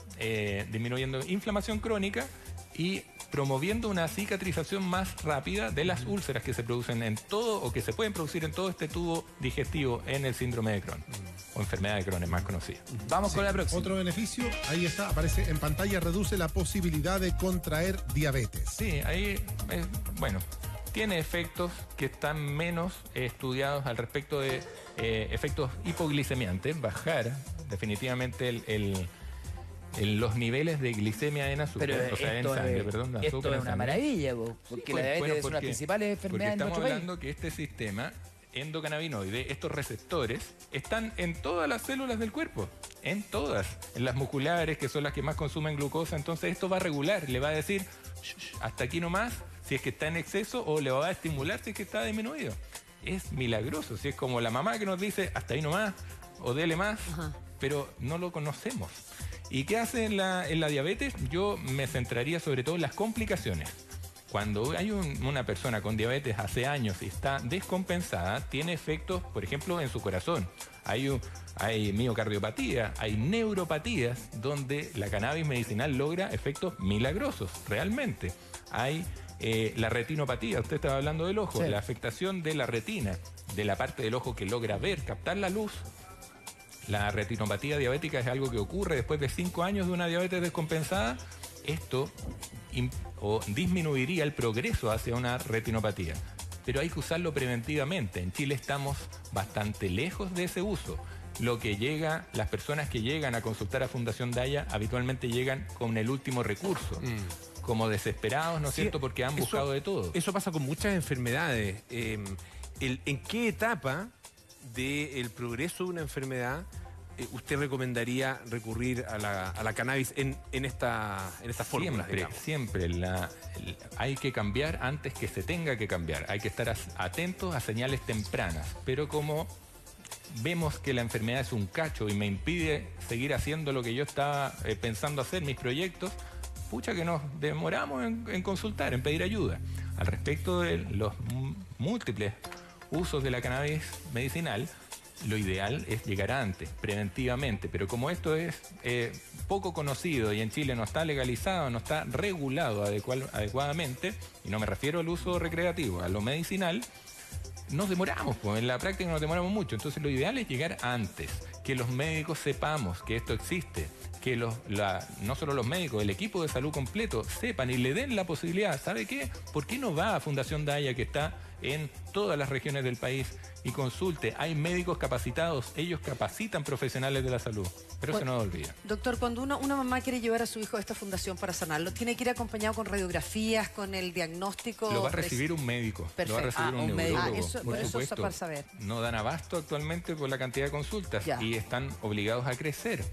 disminuyendo inflamación crónica y promoviendo una cicatrización más rápida de las úlceras que se producen en todo o que se pueden producir en todo este tubo digestivo en el síndrome de Crohn. o enfermedad de Crohn más conocida. Vamos con la próxima. Otro beneficio, ahí está, aparece en pantalla, reduce la posibilidad de contraer diabetes. Sí, ahí, bueno, tiene efectos que están menos estudiados al respecto de efectos hipoglicemiantes, bajar definitivamente los niveles de glicemia en azúcar, Pero o sea, en esto sangre, es, perdón, de esto azúcar es en una sangre. maravilla, porque la diabetes es una de las principales enfermedades en estamos nuestro país. hablando que este sistema endocannabinoide, estos receptores, están en todas las células del cuerpo, en todas, en las musculares, que son las que más consumen glucosa. Entonces esto va a regular, le va a decir hasta aquí nomás si es que está en exceso, o le va a estimular si es que está disminuido. Es milagroso, si es como la mamá que nos dice hasta ahí nomás o dele más, pero no lo conocemos. ¿Y qué hace en la diabetes? Yo me centraría sobre todo en las complicaciones. Cuando hay una persona con diabetes hace años y está descompensada, tiene efectos, por ejemplo, en su corazón. Hay miocardiopatía, hay neuropatías donde la cannabis medicinal logra efectos milagrosos, realmente. Hay la retinopatía, usted estaba hablando del ojo, la afectación de la retina, de la parte del ojo que logra ver, captar la luz. La retinopatía diabética es algo que ocurre después de 5 años de una diabetes descompensada. Esto disminuiría el progreso hacia una retinopatía. Pero hay que usarlo preventivamente. En Chile estamos bastante lejos de ese uso. Las personas que llegan a consultar a Fundación Daya habitualmente llegan con el último recurso. Como desesperados, ¿no es cierto? Porque han buscado de todo. Eso pasa con muchas enfermedades. ¿En qué etapa del progreso de una enfermedad usted recomendaría recurrir a la cannabis en esta fórmula? Siempre hay que cambiar antes que se tenga que cambiar. Hay que estar atentos a señales tempranas. Pero como vemos que la enfermedad es un cacho y me impide seguir haciendo lo que yo estaba pensando hacer, mis proyectos, pucha que nos demoramos en consultar, en pedir ayuda. Al respecto de los múltiples usos de la cannabis medicinal, lo ideal es llegar antes, preventivamente, pero como esto es poco conocido y en Chile no está legalizado, no está regulado adecuadamente, y no me refiero al uso recreativo, a lo medicinal, nos demoramos, pues en la práctica nos demoramos mucho. Entonces lo ideal es llegar antes, que los médicos sepamos que esto existe, que no solo los médicos, el equipo de salud completo sepan y le den la posibilidad. ¿Sabe qué? ¿Por qué no va a Fundación Daya, que está en todas las regiones del país, y consulte? Hay médicos capacitados, ellos capacitan profesionales de la salud, pero eso no olvida. Doctor, cuando una mamá quiere llevar a su hijo a esta fundación para sanarlo, ¿tiene que ir acompañado con radiografías, con el diagnóstico? Lo va a recibir un médico. Perfecto. Lo va a recibir un neurólogo, por eso supuesto. para saber. No dan abasto actualmente por la cantidad de consultas y están obligados a crecer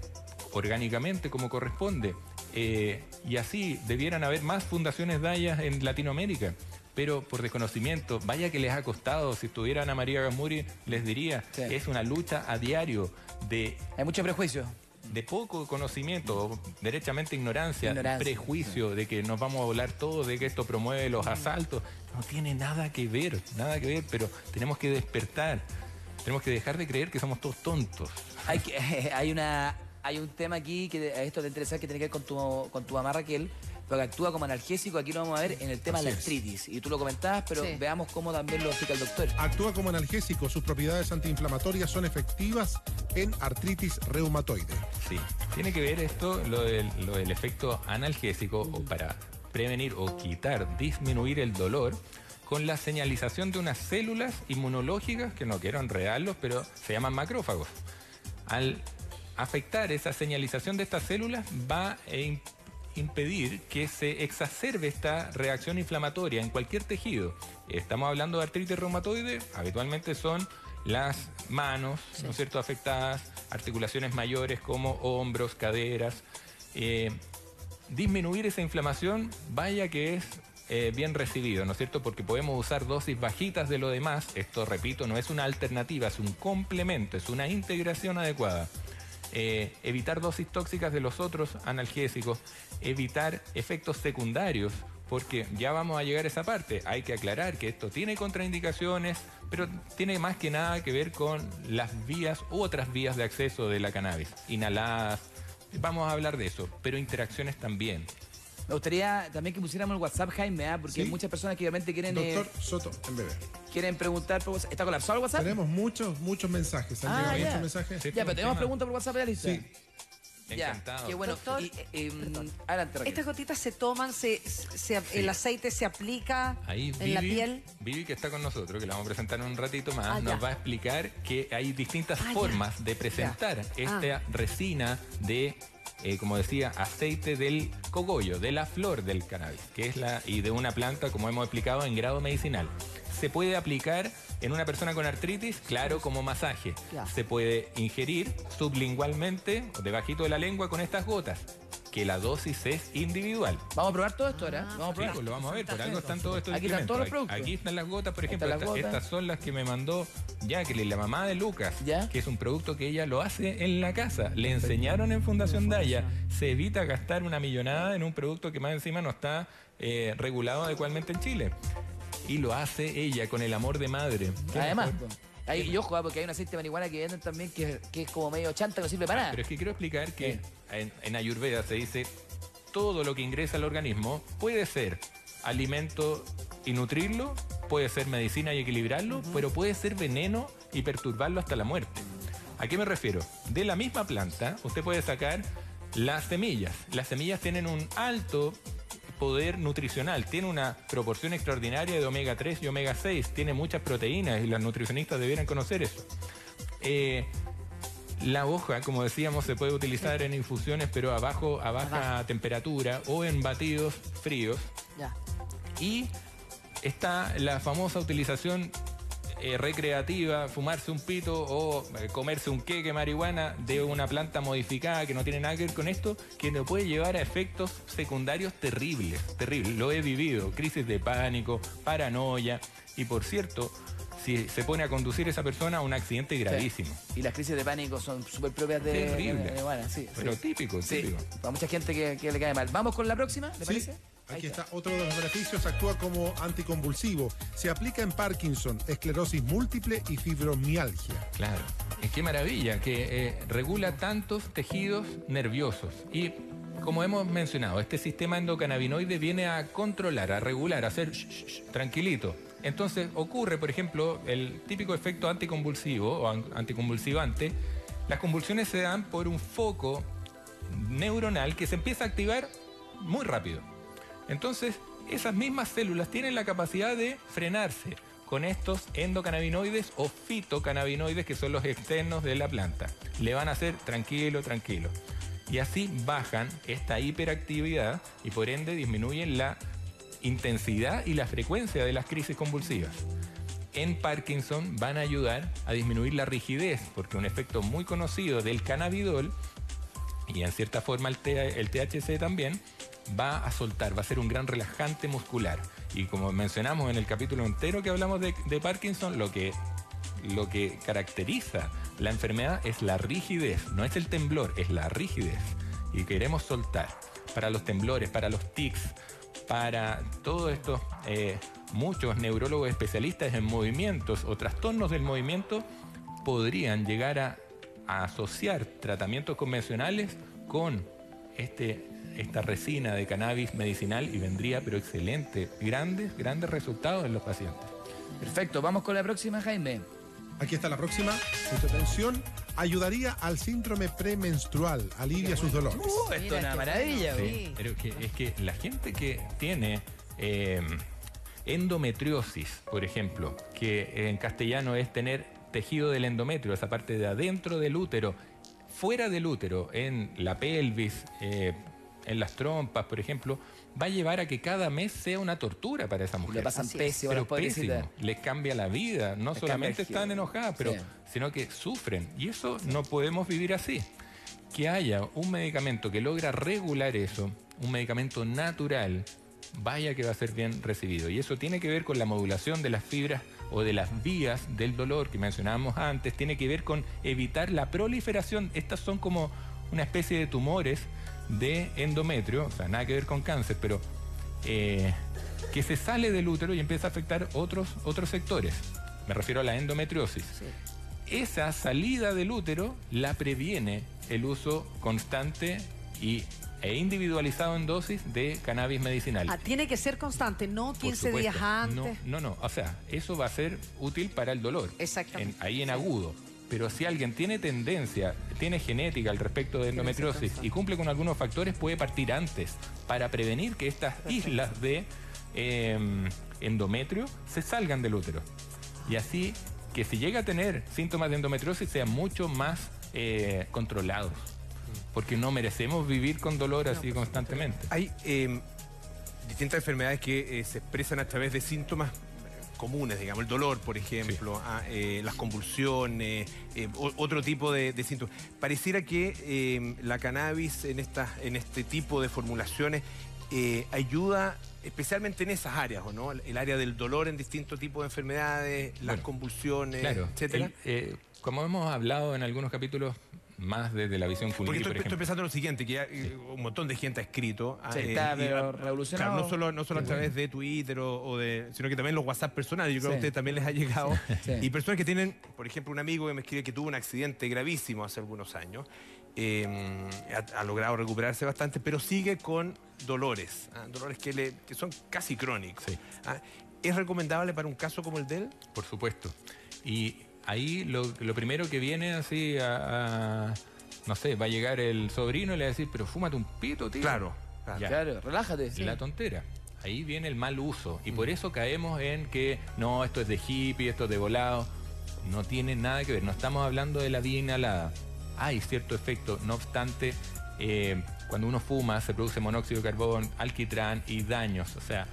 orgánicamente como corresponde. Y así debieran haber más fundaciones Daya en Latinoamérica. Pero por desconocimiento, vaya que les ha costado. Si estuviera Ana María Gamuri, les diría, es una lucha a diario hay mucho prejuicio. De poco conocimiento, derechamente ignorancia, prejuicio de que nos vamos a volar todos, de que esto promueve los asaltos. No tiene nada que ver, pero tenemos que despertar. Tenemos que dejar de creer que somos todos tontos. Hay un tema aquí que a esto te interesa, que tiene que ver con tu mamá Raquel, pero que actúa como analgésico. Aquí lo vamos a ver en el tema de la artritis. Y tú lo comentabas, pero veamos cómo también lo explica el doctor. Actúa como analgésico. Sus propiedades antiinflamatorias son efectivas en artritis reumatoide. Sí, tiene que ver esto, lo del efecto analgésico, o para prevenir o disminuir el dolor, con la señalización de unas células inmunológicas, que no quiero enredarlos, pero se llaman macrófagos. Al afectar esa señalización de estas células, va a impedir que se exacerbe esta reacción inflamatoria en cualquier tejido. Estamos hablando de artritis reumatoide, habitualmente son las manos, ¿no es cierto?, afectadas, articulaciones mayores como hombros, caderas. Disminuir esa inflamación, vaya que es bien recibido, ¿no es cierto?, porque podemos usar dosis bajitas de lo demás. Esto, repito, no es una alternativa, es un complemento, es una integración adecuada. Evitar dosis tóxicas de los otros analgésicos, evitar efectos secundarios, porque ya vamos a llegar a esa parte. Hay que aclarar que esto tiene contraindicaciones, pero tiene más que nada que ver con las vías u otras vías de acceso de la cannabis, inhaladas. Vamos a hablar de eso, pero interacciones también. Me gustaría también que pusiéramos el WhatsApp, Jaime, porque Sí. hay muchas personas que obviamente quieren, Doctor Soto, en breve. quieren preguntar por WhatsApp. ¿Está colapsado el WhatsApp? Tenemos muchos mensajes. ¿Han llegado ya. muchos mensajes? Ya, pero tenemos preguntas por WhatsApp ya lista. Sí. Ya, Encantado. qué bueno. Doctor, Adelante, Raquel. Estas gotitas se toman, el aceite se aplica Ahí en la piel. Vivi, que está con nosotros, que la vamos a presentar en un ratito más, Ah, nos ya. va a explicar que hay distintas Ah, ya. formas de presentar esta resina de, como decía, aceite del cogollo, de la flor del cannabis, que es y de una planta, como hemos explicado, en grado medicinal. Se puede aplicar en una persona con artritis, claro, como masaje. Ya. Se puede ingerir sublingualmente, debajito de la lengua, con estas gotas, que la dosis es individual. Vamos a probar todo esto ahora. Ah, Vamos a Sí, probar. pues lo vamos a ver, por algo están todos estos Aquí están todos los instrumentos. productos. Aquí están las gotas, por Ahí ejemplo, están las gotas. estas son las que me mandó Jacqueline, la mamá de Lucas, ¿Ya? que es un producto que ella lo hace en la casa. Le enseñaron en Fundación Daya, se evita gastar una millonada en un producto que más encima no está regulado adecuadamente en Chile. Y lo hace ella con el amor de madre. ¿Qué Además, mejor? y ojo, porque hay un aceite de marihuana que venden también que es como medio chanta, que no sirve para nada. Pero es que quiero explicar que en Ayurveda se dice todo lo que ingresa al organismo puede ser alimento y nutrirlo, puede ser medicina y equilibrarlo, pero puede ser veneno y perturbarlo hasta la muerte. ¿A qué me refiero? De la misma planta usted puede sacar las semillas. Las semillas tienen un alto poder nutricional, tiene una proporción extraordinaria de omega 3 y omega 6, tiene muchas proteínas y los nutricionistas debieran conocer eso. La hoja, como decíamos, se puede utilizar en infusiones, pero a baja temperatura o en batidos fríos. Ya. Y está la famosa utilización recreativa, fumarse un pito o comerse un queque marihuana de una planta modificada que no tiene nada que ver con esto, que nos puede llevar a efectos secundarios terribles, terribles. Lo he vivido, crisis de pánico, paranoia y, por cierto, si se pone a conducir esa persona a un accidente gravísimo. Y las crisis de pánico son súper propias de Terrible. la marihuana, sí. Pero típico, Sí, típico. para mucha gente que le cae mal. Vamos con la próxima, ¿le Sí. parece? Ahí Aquí está otro de los beneficios, actúa como anticonvulsivo, se aplica en Parkinson, esclerosis múltiple y fibromialgia. Claro, es que maravilla, que regula tantos tejidos nerviosos. Y como hemos mencionado, este sistema endocannabinoide viene a controlar, a regular, a hacer tranquilito. Entonces ocurre, por ejemplo, el típico efecto anticonvulsivo o anticonvulsivante. Las convulsiones se dan por un foco neuronal que se empieza a activar muy rápido. Entonces, esas mismas células tienen la capacidad de frenarse con estos endocannabinoides o fitocannabinoides, que son los externos de la planta. Le van a hacer tranquilo, tranquilo. Y así bajan esta hiperactividad y por ende disminuyen la intensidad y la frecuencia de las crisis convulsivas. En Parkinson van a ayudar a disminuir la rigidez, porque un efecto muy conocido del cannabidol, y en cierta forma el THC también, va a soltar, va a ser un gran relajante muscular. Y como mencionamos en el capítulo entero que hablamos de Parkinson, lo que caracteriza la enfermedad es la rigidez, no es el temblor, es la rigidez. Y queremos soltar. Para los temblores, para los tics, para todos estos muchos neurólogos especialistas en movimientos o trastornos del movimiento podrían llegar a asociar tratamientos convencionales con esta resina de cannabis medicinal y vendría, pero excelente, grandes resultados en los pacientes. Perfecto, vamos con la próxima, Jaime. Aquí está la próxima, mucha atención, ayudaría al síndrome premenstrual, alivia sus dolores. Esto es una maravilla, güey. Sí, pero es que la gente que tiene endometriosis, por ejemplo, que en castellano es tener tejido del endometrio, esa parte de adentro del útero, fuera del útero, en la pelvis, en las trompas, por ejemplo, va a llevar a que cada mes sea una tortura para esa mujer. Le pasan pésimo, pero las pobrecitas. pésimo, les cambia la vida, no Les solamente cambia el están giro. enojadas, pero, Sí. sino que sufren. Y eso no podemos vivir así. Que haya un medicamento que logra regular eso, un medicamento natural, vaya que va a ser bien recibido. Y eso tiene que ver con la modulación de las fibras o de las vías del dolor que mencionábamos antes, tiene que ver con evitar la proliferación. Estas son como una especie de tumores de endometrio, o sea, nada que ver con cáncer, pero que se sale del útero y empieza a afectar otros sectores. Me refiero a la endometriosis. Sí. Esa salida del útero la previene el uso constante y e individualizado en dosis de cannabis medicinal. Tiene que ser constante, no 15 días antes. No. O sea, eso va a ser útil para el dolor. Exactamente. Ahí en agudo. Pero si alguien tiene tendencia, tiene genética al respecto de endometriosis y cumple con algunos factores, puede partir antes para prevenir que estas islas de endometrio se salgan del útero. Y así que si llega a tener síntomas de endometriosis sean mucho más controlados. Porque no merecemos vivir con dolor así constantemente. Hay distintas enfermedades que se expresan a través de síntomas comunes, digamos, el dolor, por ejemplo, las convulsiones, otro tipo de síntomas. Pareciera que la cannabis en este tipo de formulaciones ayuda especialmente en esas áreas, ¿o no? El área del dolor en distintos tipos de enfermedades, las convulsiones, etcétera. Como hemos hablado en algunos capítulos, más desde la visión clínica. Porque estoy pensando en lo siguiente, que ya un montón de gente ha escrito. Está revolucionado. Claro, no solo a través de Twitter sino que también los WhatsApp personales. Yo creo que a ustedes también les ha llegado. Y personas que tienen, por ejemplo, un amigo que me escribe que tuvo un accidente gravísimo hace algunos años. Ha logrado recuperarse bastante, pero sigue con dolores. Dolores que son casi crónicos. ¿Es recomendable para un caso como el de él? Por supuesto. Y ahí lo primero que viene así no sé, va a llegar el sobrino y le va a decir, pero fúmate un pito, tío. Claro, relájate. La tontera. Ahí viene el mal uso. Y por eso caemos en que, no, esto es de hippie, esto es de volado. No tiene nada que ver. No estamos hablando de la vía inhalada. Hay cierto efecto. No obstante, cuando uno fuma, se produce monóxido de carbón, alquitrán y daños. O sea,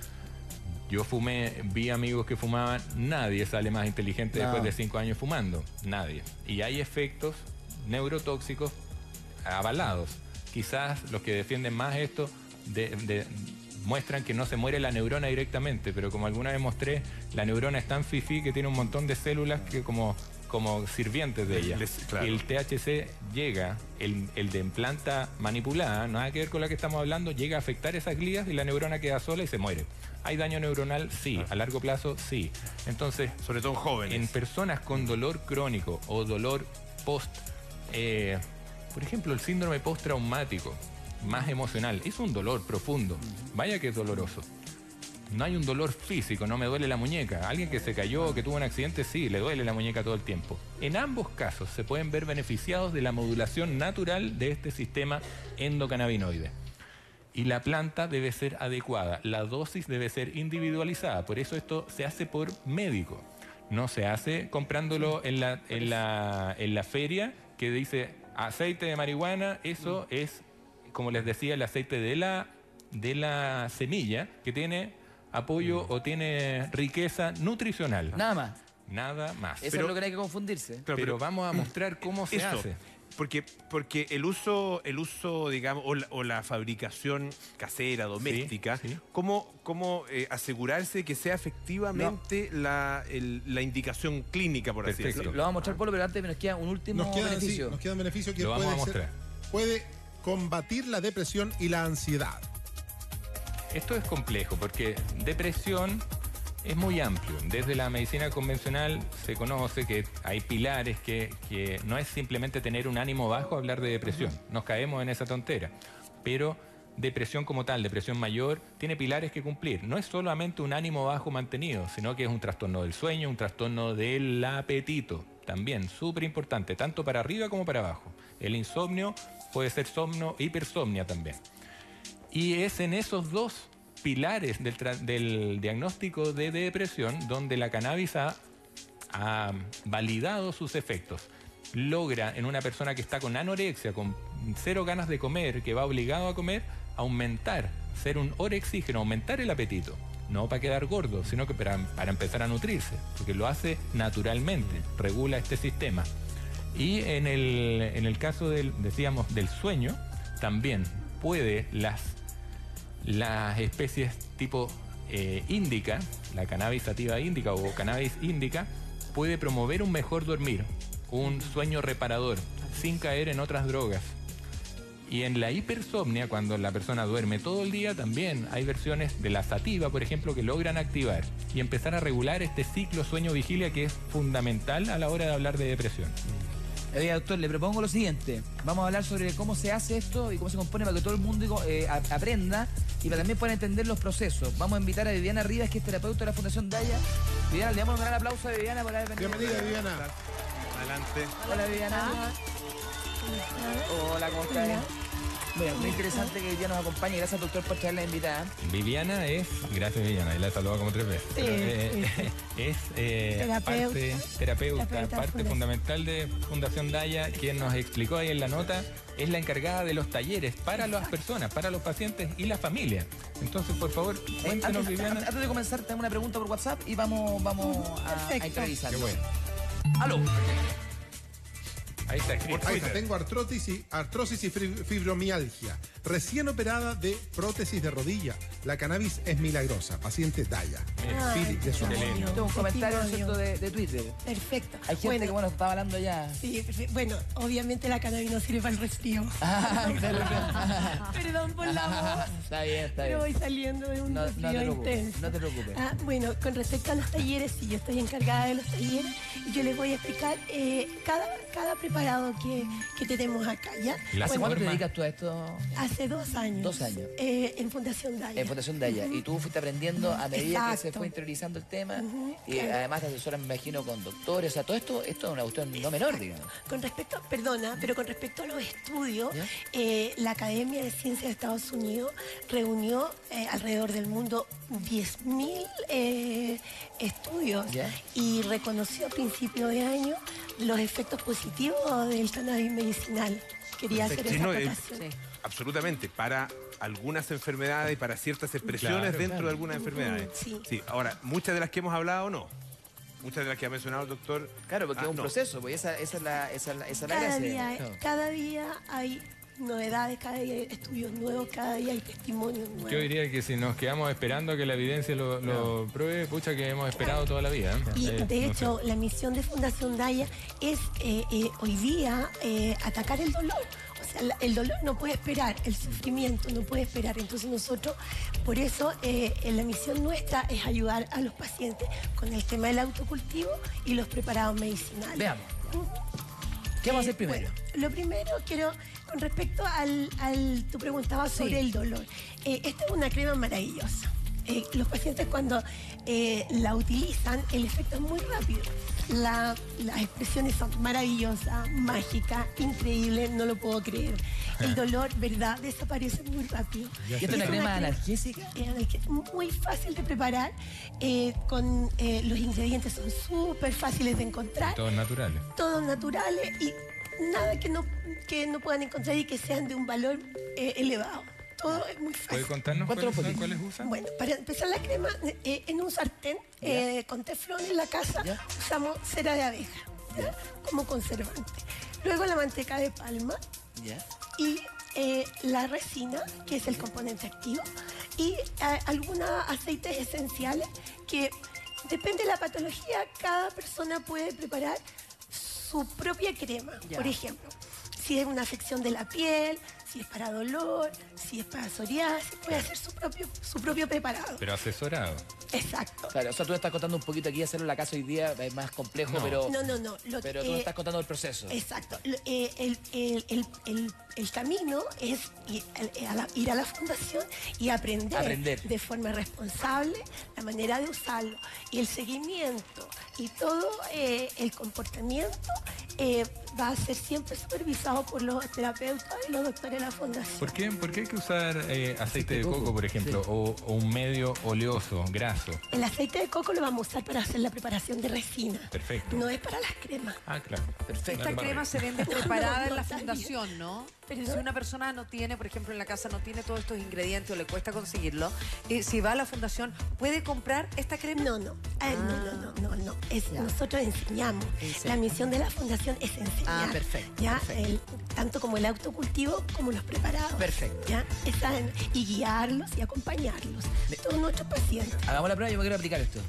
yo fumé, vi amigos que fumaban, nadie sale más inteligente después de 5 años fumando, nadie. Y hay efectos neurotóxicos avalados. Quizás los que defienden más esto muestran que no se muere la neurona directamente, pero como alguna vez mostré, la neurona es tan fifí que tiene un montón de células que como sirvientes de ella. El THC llega, el de planta manipulada, nada que ver con la que estamos hablando, llega a afectar esas glías y la neurona queda sola y se muere. ¿Hay daño neuronal? Sí. A largo plazo, sí. Entonces, sobre todo en jóvenes. En personas con dolor crónico o dolor por ejemplo, el síndrome postraumático, más emocional, es un dolor profundo. Vaya que es doloroso. No hay un dolor físico, no me duele la muñeca. Alguien que se cayó o que tuvo un accidente, sí, le duele la muñeca todo el tiempo. En ambos casos se pueden ver beneficiados de la modulación natural de este sistema endocannabinoide. Y la planta debe ser adecuada, la dosis debe ser individualizada. Por eso esto se hace por médico. No se hace comprándolo en la feria que dice aceite de marihuana. Eso es, como les decía, el aceite de la semilla que tiene apoyo o tiene riqueza nutricional. Nada más. Nada más. Eso es lo que no hay que confundirse. Pero vamos a mostrar cómo se hace. Porque el uso, digamos, o la fabricación casera, doméstica, ¿cómo asegurarse que sea efectivamente la indicación clínica, por así decirlo? Lo vamos a mostrar, Polo, pero antes nos queda un último beneficio. Sí, nos queda un beneficio que lo vamos a mostrar. Puede combatir la depresión y la ansiedad. Esto es complejo porque depresión es muy amplio. Desde la medicina convencional se conoce que hay pilares que no es simplemente tener un ánimo bajo hablar de depresión. Nos caemos en esa tontera. Pero depresión como tal, depresión mayor, tiene pilares que cumplir. No es solamente un ánimo bajo mantenido, sino que es un trastorno del sueño, un trastorno del apetito. También súper importante, tanto para arriba como para abajo. El insomnio puede ser hipersomnia también. Y es en esos dos pilares del diagnóstico de depresión donde la cannabis ha validado sus efectos. Logra en una persona que está con anorexia, con cero ganas de comer, que va obligado a comer, aumentar, ser un orexígeno, aumentar el apetito. No para quedar gordo, sino que para empezar a nutrirse, porque lo hace naturalmente, regula este sistema. Y en el caso del sueño, también puede las especies tipo índica, la cannabis sativa índica o cannabis índica, puede promover un mejor dormir, un sueño reparador, sin caer en otras drogas. Y en la hipersomnia, cuando la persona duerme todo el día, también hay versiones de la sativa, por ejemplo, que logran activar y empezar a regular este ciclo sueño-vigilia que es fundamental a la hora de hablar de depresión. Oiga, doctor, le propongo lo siguiente. Vamos a hablar sobre cómo se hace esto y cómo se compone para que todo el mundo aprenda y para también puedan entender los procesos. Vamos a invitar a Viviana Rivas, que es terapeuta de la Fundación Daya. Viviana, le damos un gran aplauso a Viviana por haber venido. Bienvenida, Viviana. Adelante. Hola, Viviana. Hola, ¿cómo estás? Bueno, muy interesante que hoy día nos acompañe. Gracias, doctor, por traerla invitada. Viviana es, gracias Viviana, y la he saludado como 3 veces. Es terapeuta, parte fundamental de Fundación Daya, quien nos explicó ahí en la nota, es la encargada de los talleres para las personas, para los pacientes y la familia. Entonces, por favor, cuéntanos, Viviana. Antes de comenzar, tengo una pregunta por WhatsApp y vamos a entrevistar. Qué bueno. ¡Aló! Ahí está escrito. Ahí está, tengo artrosis y fibromialgia. Recién operada de prótesis de rodilla. La cannabis es milagrosa. Paciente Daya. Philip de Suárez. Tengo un comentario de Twitter. Perfecto. Hay gente que, estaba hablando ya. Sí, perfecto. Bueno, obviamente la cannabis no sirve para el resfrío. Perdón por la voz. Está bien. Pero voy saliendo de un resfrío intenso. No te preocupes. Bueno, con respecto a los talleres, sí, yo estoy encargada de los talleres y yo les voy a explicar cada preparado que tenemos acá, ¿ya? ¿Hace cuánto te dedicas tú a esto? Hace 2 años. 2 años. En Fundación Daya. En Fundación Daya. Y tú fuiste aprendiendo a medida que se fue interiorizando el tema. Y además te asesoras, me imagino, con doctores. O sea, todo esto es una cuestión no menor, digamos. Con respecto a los estudios, la Academia de Ciencias de Estados Unidos reunió alrededor del mundo 10.000 estudios y reconoció a principio de año los efectos positivos del cannabis medicinal. Quería hacer esa acotación. Absolutamente, para algunas enfermedades y para ciertas expresiones dentro de algunas enfermedades. Sí. Ahora, muchas de las que hemos hablado, no. Muchas de las que ha mencionado el doctor. Claro, porque es un proceso, pues esa es la gracia. Cada día hay novedades, cada día hay estudios nuevos, cada día hay testimonios nuevos. Yo diría que si nos quedamos esperando a que la evidencia lo pruebe, pucha que hemos esperado toda la vida. Y de hecho, la misión de Fundación Daya es hoy día atacar el dolor. O sea, el dolor no puede esperar, el sufrimiento no puede esperar. Entonces nosotros, por eso, la misión nuestra es ayudar a los pacientes con el tema del autocultivo y los preparados medicinales. Veamos. ¿Qué vamos a hacer primero? Bueno, lo primero con respecto tú preguntabas sobre el dolor. Esta es una crema maravillosa. Los pacientes cuando la utilizan, el efecto es muy rápido. Las expresiones son maravillosas, mágicas, increíbles, no lo puedo creer. El dolor, ¿verdad?, desaparece muy rápido. ¿Y esta es una crema analgésica? Muy fácil de preparar, los ingredientes son súper fáciles de encontrar. Todos naturales. Todos naturales y nada que no puedan encontrar y que sean de un valor elevado. Todo es muy fácil. ¿Puede contarnos cuáles usan? Bueno, para empezar la crema, en un sartén con teflón en la casa, usamos cera de abeja como conservante. Luego la manteca de palma y la resina, que es el componente activo, y algunos aceites esenciales que, depende de la patología, cada persona puede preparar su propia crema. Por ejemplo, si es una afección de la piel, si es para dolor, si es para psoriasis, puede hacer su propio preparado. Pero asesorado. Exacto. Claro, o sea, tú me estás contando un poquito aquí, hacerlo en la casa hoy día es más complejo, pero... No. Pero tú me estás contando el proceso. Exacto. El camino es ir a la fundación y aprender de forma responsable la manera de usarlo. Y el seguimiento y todo el comportamiento va a ser siempre supervisado por los terapeutas y los doctores de la fundación. ¿Por qué hay que usar aceite de coco, por ejemplo, o un medio oleoso, graso? El aceite de coco lo vamos a usar para hacer la preparación de resina. Perfecto. No es para las cremas. Ah, claro. Perfecto. Esta crema se vende preparada en la fundación, ¿no? ¿Perdón? Si una persona no tiene, por ejemplo, en la casa no tiene todos estos ingredientes o le cuesta conseguirlo, si va a la fundación, ¿puede comprar esta crema? No. Nosotros enseñamos. La misión de la fundación es enseñar. Perfecto. Tanto como el autocultivo como los preparados. Perfecto. Y guiarlos y acompañarlos. Todos nuestros pacientes. Hagamos la prueba, yo me quiero aplicar esto.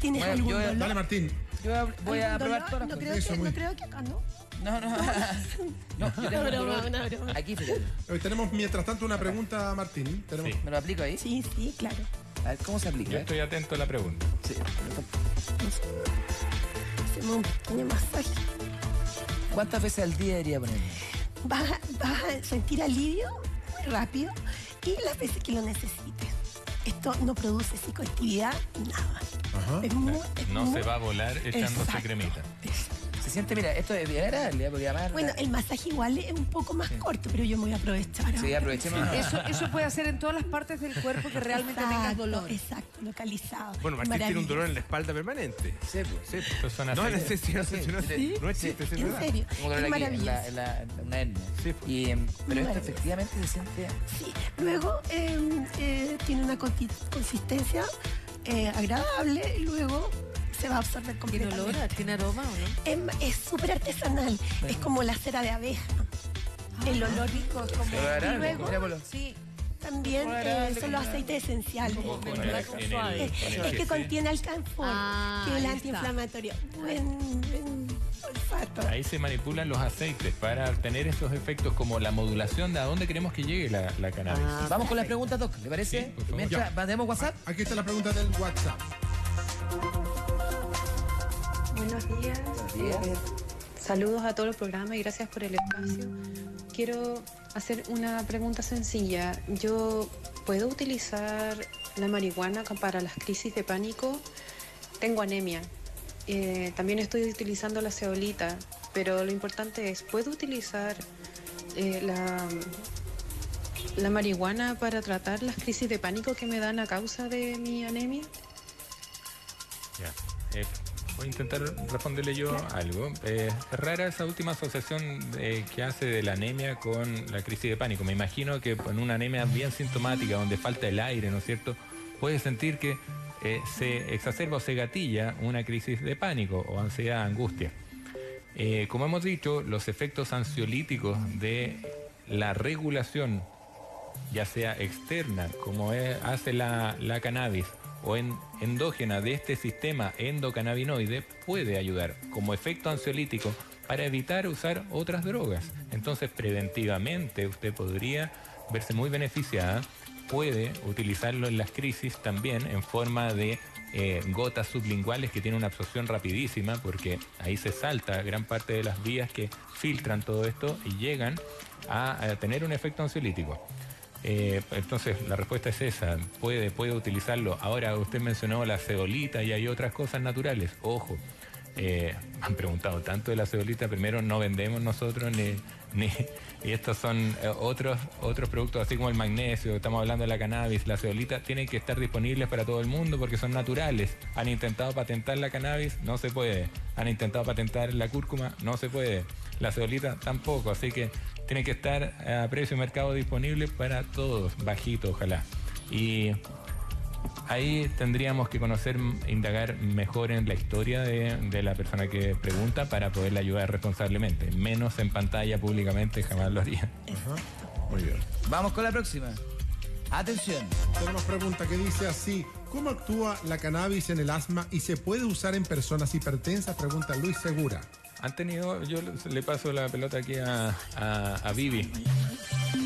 ¿Tienes algún dolor? Dale, Martín. Yo voy a probar todas las no cosas. creo que acá, ¿no? No, yo tengo un dolor. Una broma. Aquí, fíjate. Hoy tenemos, mientras tanto, una pregunta a Martín. Sí. ¿Me lo aplico ahí? Sí, claro. A ver, ¿cómo se aplica? Yo estoy atento a la pregunta. Sí. Hacemos un pequeño masaje. ¿Cuántas veces al día debería ponerlo? Vas a sentir alivio muy rápido y las veces que lo necesites. Esto no produce psicoactividad, nada. Ajá. No se va a volar echándose Exacto. cremita. Se siente, mira, esto es bien agradable, porque además... Bueno, el masaje igual es un poco más corto, pero yo me voy a aprovechar. Sí, ahora. aprovechemos. Eso puede hacer en todas las partes del cuerpo que realmente tengas dolor. Exacto, localizado. Bueno, Martín tiene un dolor en la espalda permanente. Sí, pues. Sí, Estos son no aceites. necesidad, ¿Sí? no es chiste, es En verdad. serio, Tengo dolor es aquí, maravilloso. una hernia. Sí, pues. Pero esto Maravilloso. efectivamente se siente... Sí. Luego tiene una consistencia agradable y luego se va a absorber ¿Tiene completamente. olor? ¿Tiene aroma o no? Es súper artesanal, es como la cera de abeja. El olor rico es como... Olor agradable, Y luego mirámoslo. Sí. también Olor agradable, son los claro. aceites esenciales. Es que sí. contiene alcanfor, Ah, que es el ahí está. antiinflamatorio. Buen olfato. Ahí se manipulan los aceites para tener esos efectos como la modulación de a dónde queremos que llegue la cannabis. Vamos con las preguntas, Doc, ¿le parece? Sí, por favor. Mientras, Ya. ¿mandemos WhatsApp? Aquí está la pregunta del WhatsApp. Buenos días. Saludos a todo el programa y gracias por el espacio. Quiero hacer una pregunta sencilla. ¿Yo puedo utilizar la marihuana para las crisis de pánico? Tengo anemia. También estoy utilizando la zeolita, pero lo importante es, ¿puedo utilizar la marihuana para tratar las crisis de pánico que me dan a causa de mi anemia? Ya. Voy a intentar responderle yo algo. Es rara esa última asociación que hace de la anemia con la crisis de pánico. Me imagino que en una anemia bien sintomática, donde falta el aire, ¿no es cierto?, puede sentir que se exacerba o se gatilla una crisis de pánico o ansiedad, angustia. Como hemos dicho, los efectos ansiolíticos de la regulación, ya sea externa, como hace la cannabis, o endógena de este sistema endocannabinoide, puede ayudar como efecto ansiolítico para evitar usar otras drogas. Entonces, preventivamente usted podría verse muy beneficiada. Puede utilizarlo en las crisis también en forma de gotas sublinguales que tienen una absorción rapidísima, porque ahí se salta gran parte de las vías que filtran todo esto y llegan a tener un efecto ansiolítico. Entonces la respuesta es esa, puede utilizarlo. Ahora usted mencionó la zeolita y hay otras cosas naturales, ojo, han preguntado tanto de la zeolita. Primero, no vendemos nosotros y estos son otros productos, así como el magnesio. Estamos hablando de la cannabis, la zeolita, tienen que estar disponibles para todo el mundo porque son naturales. Han intentado patentar la cannabis, no se puede. Han intentado patentar la cúrcuma, no se puede. La zeolita tampoco, así que tiene que estar a precio de mercado disponible para todos, bajito ojalá. Y ahí tendríamos que conocer, indagar mejor en la historia de la persona que pregunta para poderle ayudar responsablemente. Menos en pantalla públicamente, jamás lo haría. Muy bien. Vamos con la próxima. Atención. Tenemos pregunta que dice así: ¿cómo actúa la cannabis en el asma y se puede usar en personas hipertensas? Pregunta Luis Segura. ¿Han tenido, yo le paso la pelota aquí a Vivi,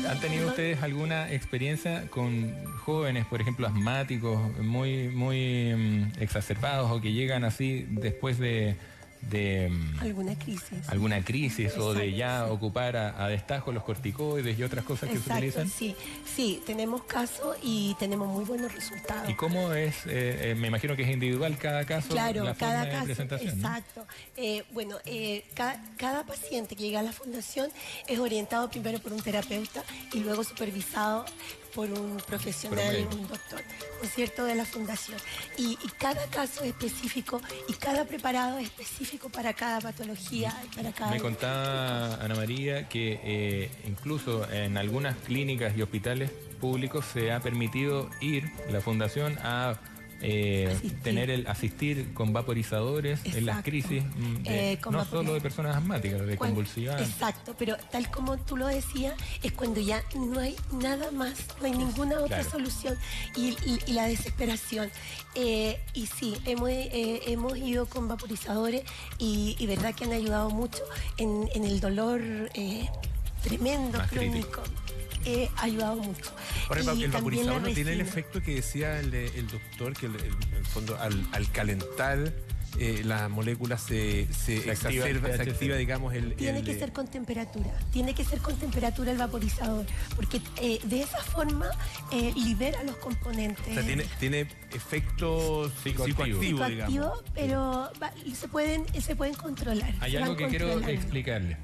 ¿han tenido ustedes alguna experiencia con jóvenes, por ejemplo, asmáticos, muy exacerbados o que llegan así después de alguna crisis o de ya ocupar a destajo los corticoides y otras cosas que se utilizan? Sí, tenemos casos y tenemos muy buenos resultados. ¿Y cómo es? Me imagino que es individual cada caso, Claro, la cada forma de caso, presentación, ¿no? exacto. Cada paciente que llega a la fundación es orientado primero por un terapeuta y luego supervisado por un profesional, un doctor, ¿no es cierto?, de la fundación. Y cada caso es específico y cada preparado es específico para cada patología y para cada... Me contaba Ana María que incluso en algunas clínicas y hospitales públicos se ha permitido ir la fundación a asistir con vaporizadores. Exacto. En las crisis, no solo de personas asmáticas, de convulsivantes. Exacto, pero tal como tú lo decías, es cuando ya no hay nada más, no hay ninguna otra solución y la desesperación. Y sí, hemos ido con vaporizadores y verdad que han ayudado mucho en el dolor tremendo, más crónico. Ha ayudado mucho. Ahora, el vaporizador no tiene el efecto que decía el doctor, que en el fondo al calentar la molécula se exacerba, se activa, digamos, Tiene que ser con temperatura. Tiene que ser con temperatura el vaporizador. Porque de esa forma libera los componentes. O sea, tiene efectos psicoactivos, digamos. Pero se pueden controlar. Hay algo que quiero explicarle.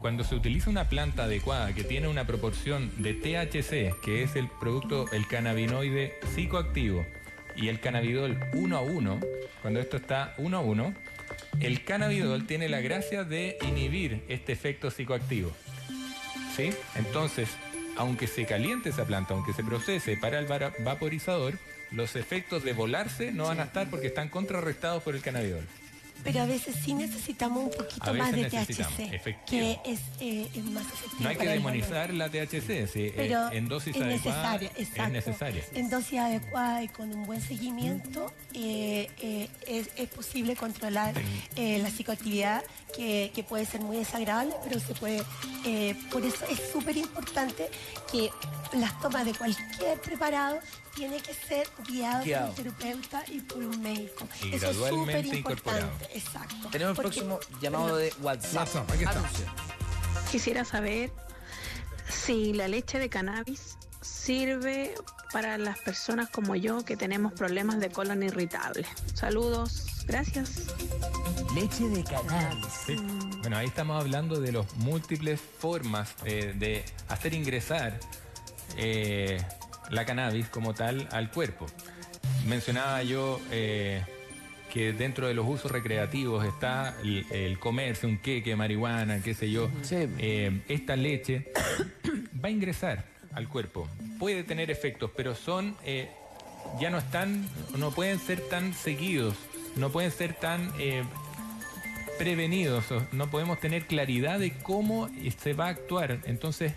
Cuando se utiliza una planta adecuada que tiene una proporción de THC, que es el producto, el cannabinoide psicoactivo, y el cannabidol 1:1, cuando esto está 1:1, el cannabidol tiene la gracia de inhibir este efecto psicoactivo. ¿Sí? Entonces, aunque se caliente esa planta, aunque se procese para el vaporizador, los efectos de volarse no van a estar porque están contrarrestados por el cannabidol. Pero a veces sí necesitamos un poquito más de THC, que es más efectivo. No hay que demonizar la THC, pero en dosis es adecuada exacto. es necesaria. En dosis adecuada y con un buen seguimiento es posible controlar la psicoactividad, que puede ser muy desagradable, pero se puede. Por eso es súper importante que las tomas de cualquier preparado tiene que ser guiado por un terapeuta y por un médico. Y eso es súper gradualmente importante. Exacto. Tenemos el próximo llamado de WhatsApp. Aquí está. Quisiera saber si la leche de cannabis sirve para las personas como yo que tenemos problemas de colon irritable. Saludos, gracias. Leche de cannabis. Sí. Bueno, ahí estamos hablando de las múltiples formas de hacer ingresar la cannabis como tal al cuerpo. Mencionaba yo que dentro de los usos recreativos está el comerse un queque, marihuana, qué sé yo. Sí. Esta leche va a ingresar al cuerpo. Puede tener efectos, pero son ya no pueden ser tan seguidos, no pueden ser tan prevenidos, no podemos tener claridad de cómo se va a actuar. Entonces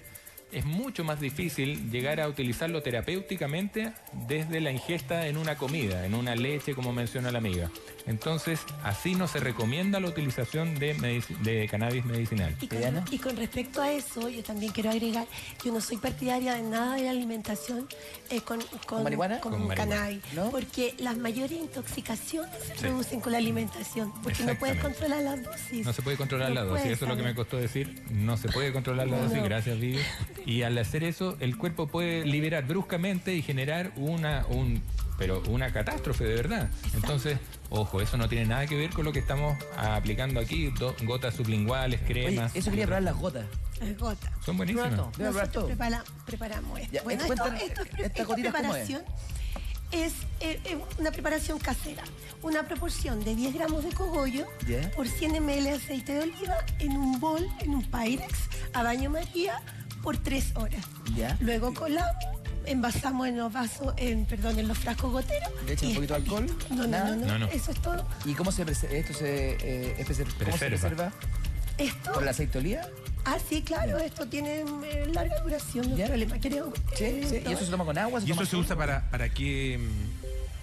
es mucho más difícil llegar a utilizarlo terapéuticamente desde la ingesta en una comida, en una leche, como menciona la amiga. Entonces, así no se recomienda la utilización de cannabis medicinal. Y con respecto a eso, yo también quiero agregar que yo no soy partidaria de nada de la alimentación con marihuana, con cannabis, ¿no? Porque las mayores intoxicaciones se producen con la alimentación, porque no puedes controlar las dosis. No se puede controlar la dosis, eso es lo que me costó decir. No se puede controlar la dosis, gracias Vivi. Y al hacer eso, el cuerpo puede liberar bruscamente y generar una catástrofe de verdad. Entonces, ojo, eso no tiene nada que ver con lo que estamos aplicando aquí, gotas sublinguales, cremas. Oye, eso quería probar las gotas. Las gotas. Son buenísimas. Nosotros preparamos esto. Ya, bueno, esta preparación es una preparación casera. Una proporción de 10 gramos de cogollo por 100 ml de aceite de oliva en un bol, en un Pyrex, a baño María, por 3 horas. Luego colamos, envasamos en los vasos, en los frascos goteros. ¿Le echan un poquito de alcohol? No, eso es todo. ¿Y cómo se preserva? ¿Esto? ¿Con el aceite de oliva? Ah, sí, claro, esto tiene larga duración, no hay problema. Sí. ¿Y eso se toma con agua? ¿Y eso se usa para qué?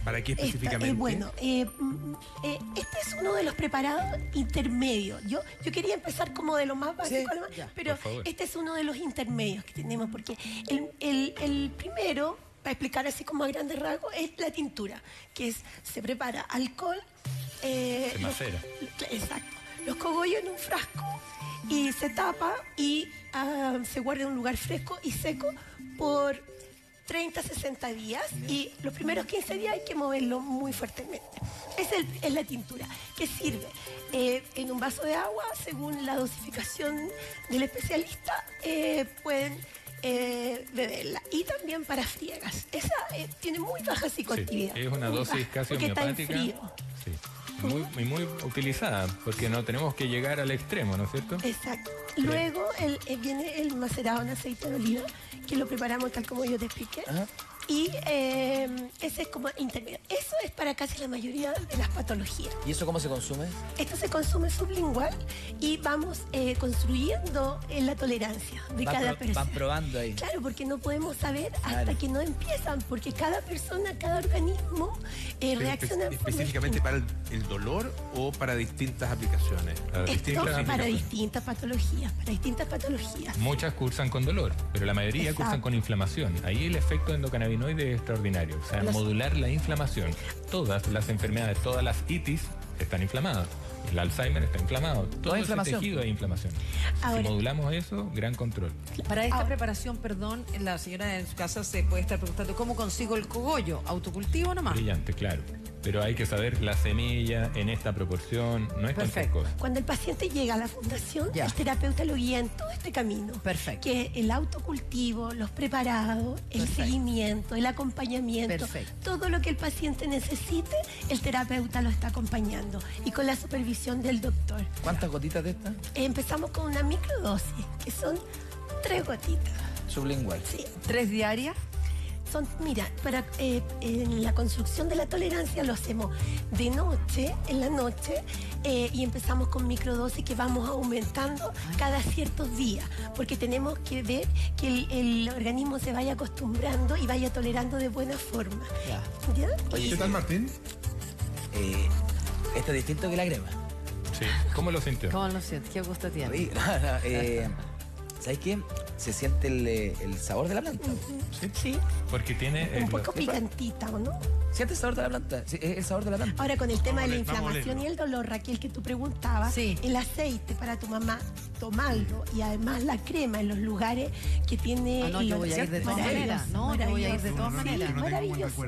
¿Para qué específicamente? Este es uno de los preparados intermedios. Yo quería empezar como de lo más básico, pero este es uno de los intermedios que tenemos, porque el primero, para explicar así como a grandes rasgos, es la tintura, que se prepara alcohol. Se macera. Exacto. Los cogollos en un frasco y se tapa y se guarda en un lugar fresco y seco por 30, 60 días y los primeros 15 días hay que moverlo muy fuertemente. Es la tintura, que sirve en un vaso de agua, según la dosificación del especialista, pueden beberla. Y también para friegas. Esa tiene muy baja psicoactividad. Es una dosis casi homeopática. Muy utilizada, porque no tenemos que llegar al extremo, ¿no es cierto? Exacto. Luego viene el macerado en aceite de oliva, que lo preparamos tal como yo te expliqué. Y ese es como intermedio. Eso es para casi la mayoría de las patologías. ¿Y eso cómo se consume? Esto se consume sublingual y vamos construyendo la tolerancia de cada persona. Van probando ahí. Claro, porque no podemos saber hasta que no empiezan, porque cada persona, cada organismo reacciona. ¿Específicamente para el dolor o para distintas aplicaciones? Para distintas patologías, Muchas cursan con dolor, pero la mayoría cursan con inflamación. Ahí el efecto endocannabinoide es extraordinario. O sea, modular la inflamación. Todas las enfermedades, todas las itis están inflamados. El Alzheimer está inflamado. Todo ese inflamación. tejido hay inflamación. Ahora- Si modulamos eso, gran control. Para esta preparación, perdón, la señora en su casa se puede estar preguntando cómo consigo el cogollo. ¿Autocultivo nomás? Brillante, claro. Pero hay que saber la semilla en esta proporción, no es cualquier cosa. Cuando el paciente llega a la fundación, el terapeuta lo guía en todo este camino. Perfecto. Que es el autocultivo, los preparados, el seguimiento, el acompañamiento. Perfecto. Todo lo que el paciente necesite, el terapeuta lo está acompañando. Y con la supervisión del doctor. ¿Cuántas gotitas de estas? Empezamos con una microdosis, que son 3 gotitas. Sublingual. Sí. 3 diarias. Son, mira, en la construcción de la tolerancia lo hacemos de noche, en la noche, y empezamos con microdosis que vamos aumentando cada ciertos días, porque tenemos que ver que el organismo se vaya acostumbrando y vaya tolerando de buena forma. ¿Ya? Oye, ¿qué tal, Martín? Esto es distinto que la crema. Sí. ¿Cómo lo sintió? ¿Cómo lo sientes? ¿Qué gusto tiene? Oye, ¿sabes qué? Se siente el sabor de la planta. Sí. Porque tiene... Un poco picantita, ¿o no? ¿Siente el sabor de la planta? Sí, es el sabor de la planta. Ahora, con el tema de la Vamos a inflamación olerlo. y el dolor, Raquel, que tú preguntabas, el aceite para tu mamá, tomarlo, y además la crema en los lugares que tiene... Ah, no, yo voy a ir de todas maneras. No, yo voy a ir de todas maneras. Sí, maravilloso.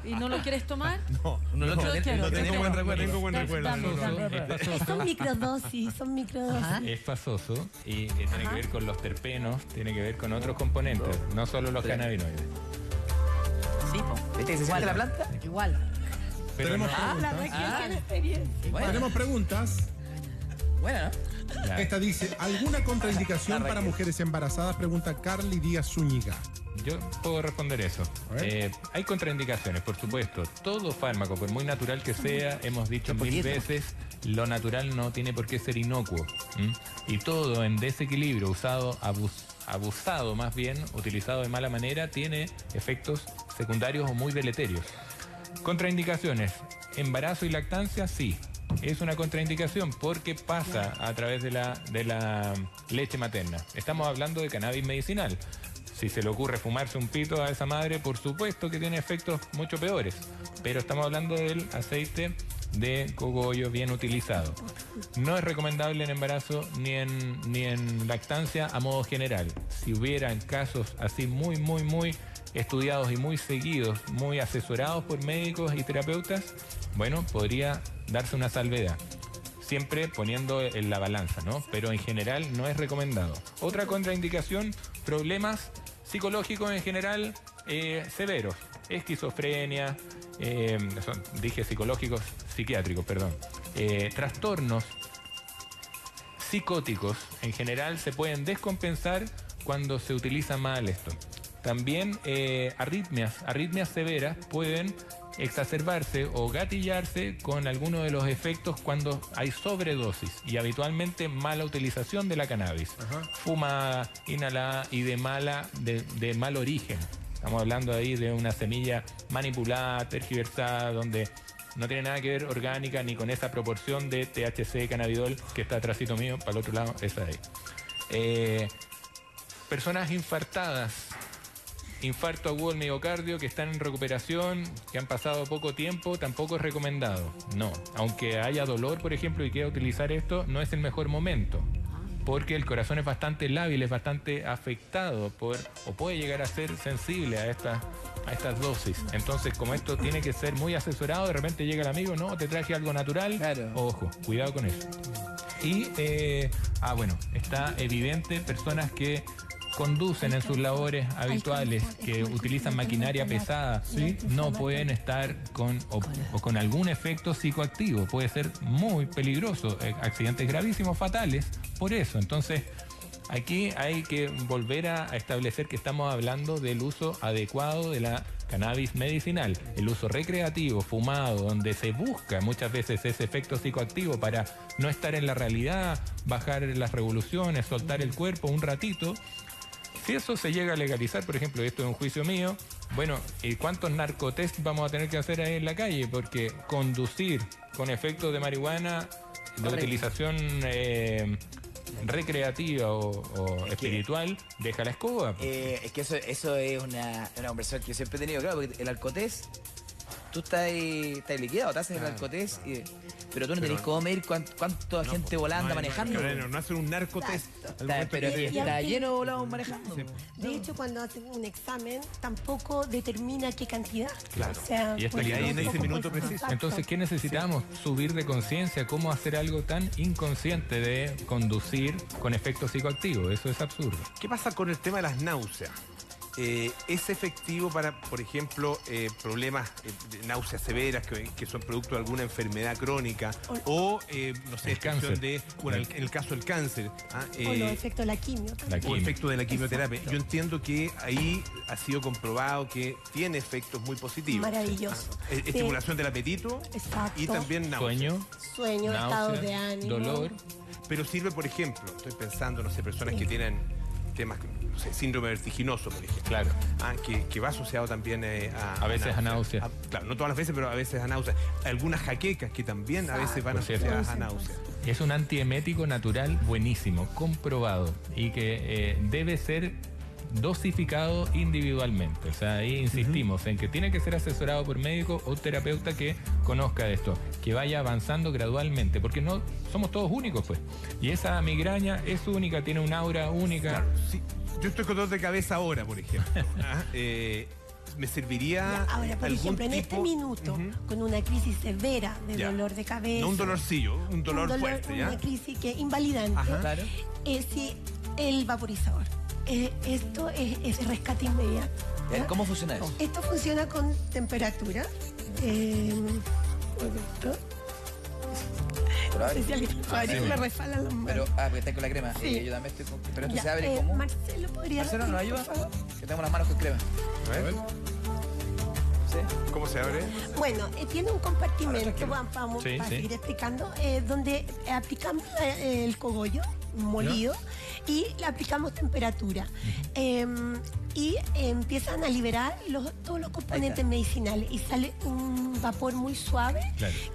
¿Y no lo quieres tomar? No tengo buen recuerdo. Tengo buen recuerdo. Son microdosis, son microdosis. Es pasoso y tiene que ver con los terpenos, tiene que ver con otros componentes, no solo los cannabinoides. Sí, ¿viste que se siente la planta? Igual. Pero Tenemos no- La Raquel tiene experiencia. Tenemos preguntas. Bueno, ¿no? Esta dice, ¿alguna contraindicación para mujeres embarazadas? Pregunta Carly Díaz Zúñiga. Yo puedo responder eso. Hay contraindicaciones, por supuesto. Todo fármaco, por muy natural que sea, hemos dicho mil veces, lo natural no tiene por qué ser inocuo. Y todo en desequilibrio, abusado más bien, utilizado de mala manera, tiene efectos secundarios o muy deleterios. Contraindicaciones. Embarazo y lactancia, sí. Es una contraindicación porque pasa a través de la leche materna. Estamos hablando de cannabis medicinal. Si se le ocurre fumarse un pito a esa madre, por supuesto que tiene efectos mucho peores. Pero estamos hablando del aceite de cogollo bien utilizado. No es recomendable en embarazo ni en lactancia a modo general. Si hubieran casos así muy estudiados y muy seguidos, muy asesorados por médicos y terapeutas, bueno, podría darse una salvedad. Siempre poniendo en la balanza, ¿no? Pero en general no es recomendado. Otra contraindicación, problemas psicológicos en general severos. Esquizofrenia, dije psicológicos, psiquiátricos, perdón. Trastornos psicóticos en general se pueden descompensar cuando se utiliza mal esto. También arritmias severas pueden exacerbarse o gatillarse con alguno de los efectos cuando hay sobredosis y habitualmente mala utilización de la cannabis. Fumada, inhalada y de mal origen. Estamos hablando ahí de una semilla manipulada, tergiversada, donde no tiene nada que ver orgánica ni con esa proporción de THC, cannabidol que está atrásito mío, para el otro lado, esa de ahí. Personas infartadas, infarto agudo del miocardio que están en recuperación, que han pasado poco tiempo, tampoco es recomendado. No, aunque haya dolor, por ejemplo, y quiera utilizar esto, no es el mejor momento. Porque el corazón es bastante lábil, es bastante afectado o puede llegar a ser sensible a estas dosis. Entonces, como esto tiene que ser muy asesorado, de repente llega el amigo, no, te traje algo natural. Claro. Ojo, cuidado con eso. Y, bueno, está evidente personas que conducen en sus labores habituales, que utilizan maquinaria pesada, no pueden estar con algún efecto psicoactivo. Puede ser muy peligroso, accidentes gravísimos, fatales, por eso. Entonces, aquí hay que volver a establecer que estamos hablando del uso adecuado de la cannabis medicinal, el uso recreativo, fumado, donde se busca muchas veces ese efecto psicoactivo para no estar en la realidad, bajar las revoluciones, soltar el cuerpo un ratito. Si eso se llega a legalizar, por ejemplo, esto es un juicio mío, bueno, ¿y cuántos narcotest vamos a tener que hacer ahí en la calle? Porque conducir con efectos de marihuana, de utilización recreativa o espiritual, deja la escoba. Es que eso es una conversación que yo siempre he tenido, claro, porque el alcotés tú estás liquidado, te haces el narcotest, pero tú no tenés cómo medir cuánta gente volando, manejando. No hacer un narcotest. Pero está lleno de volados manejando. De hecho, cuando hacen un examen, tampoco determina qué cantidad. Claro. O sea, Y está ahí en ese minuto preciso. Entonces, ¿qué necesitamos? Subir de conciencia, cómo hacer algo tan inconsciente de conducir con efectos psicoactivos. Eso es absurdo. ¿Qué pasa con el tema de las náuseas? ¿Es efectivo para, por ejemplo, problemas de náuseas severas que son producto de alguna enfermedad crónica o, no sé, cáncer? En el caso del cáncer. O los efectos de la quimio. O efectos de la quimioterapia. Exacto. Yo entiendo que ahí ha sido comprobado que tiene efectos muy positivos. Maravilloso. Estimulación del apetito. Exacto. Y también náuseas. Sueño, estados de ánimo. Dolor. Pero sirve, por ejemplo, estoy pensando, no sé, personas que tienen temas, no sé, síndrome vertiginoso, por ejemplo. Claro. Que va asociado también a veces a náuseas. Claro, no todas las veces, pero a veces a náuseas. Algunas jaquecas que también a veces van asociadas a náuseas. Es un antiemético natural buenísimo, comprobado, y que debe ser dosificado individualmente. O sea, ahí insistimos en que tiene que ser asesorado por médico o terapeuta que conozca de esto, que vaya avanzando gradualmente, porque no somos todos únicos, pues. Y esa migraña es única, tiene un aura única. Claro, sí. Yo estoy con dolor de cabeza ahora, por ejemplo. ¿Me serviría ahora, por ejemplo, en este minuto, con una crisis severa de dolor de cabeza? No un dolorcillo, un dolor fuerte, ¿ya? Una crisis que invalidante. Claro. Sí, el vaporizador. Esto es rescate inmediato. ¿Cómo funciona eso? Esto funciona con temperatura. No sé si alguien me resfala las manos. Pero, porque está con la crema. Sí. Yo también estoy con... Pero esto se abre como... Marcelo, ¿podría Marcelo, ¿nos ayuda? Que tengo las manos con crema. A ver. ¿Sí? ¿Cómo se abre? Bueno, tiene un compartimento, vamos a seguir explicando, donde aplicamos el cogollo molido y le aplicamos temperatura. Y empiezan a liberar todos los componentes medicinales y sale un vapor muy suave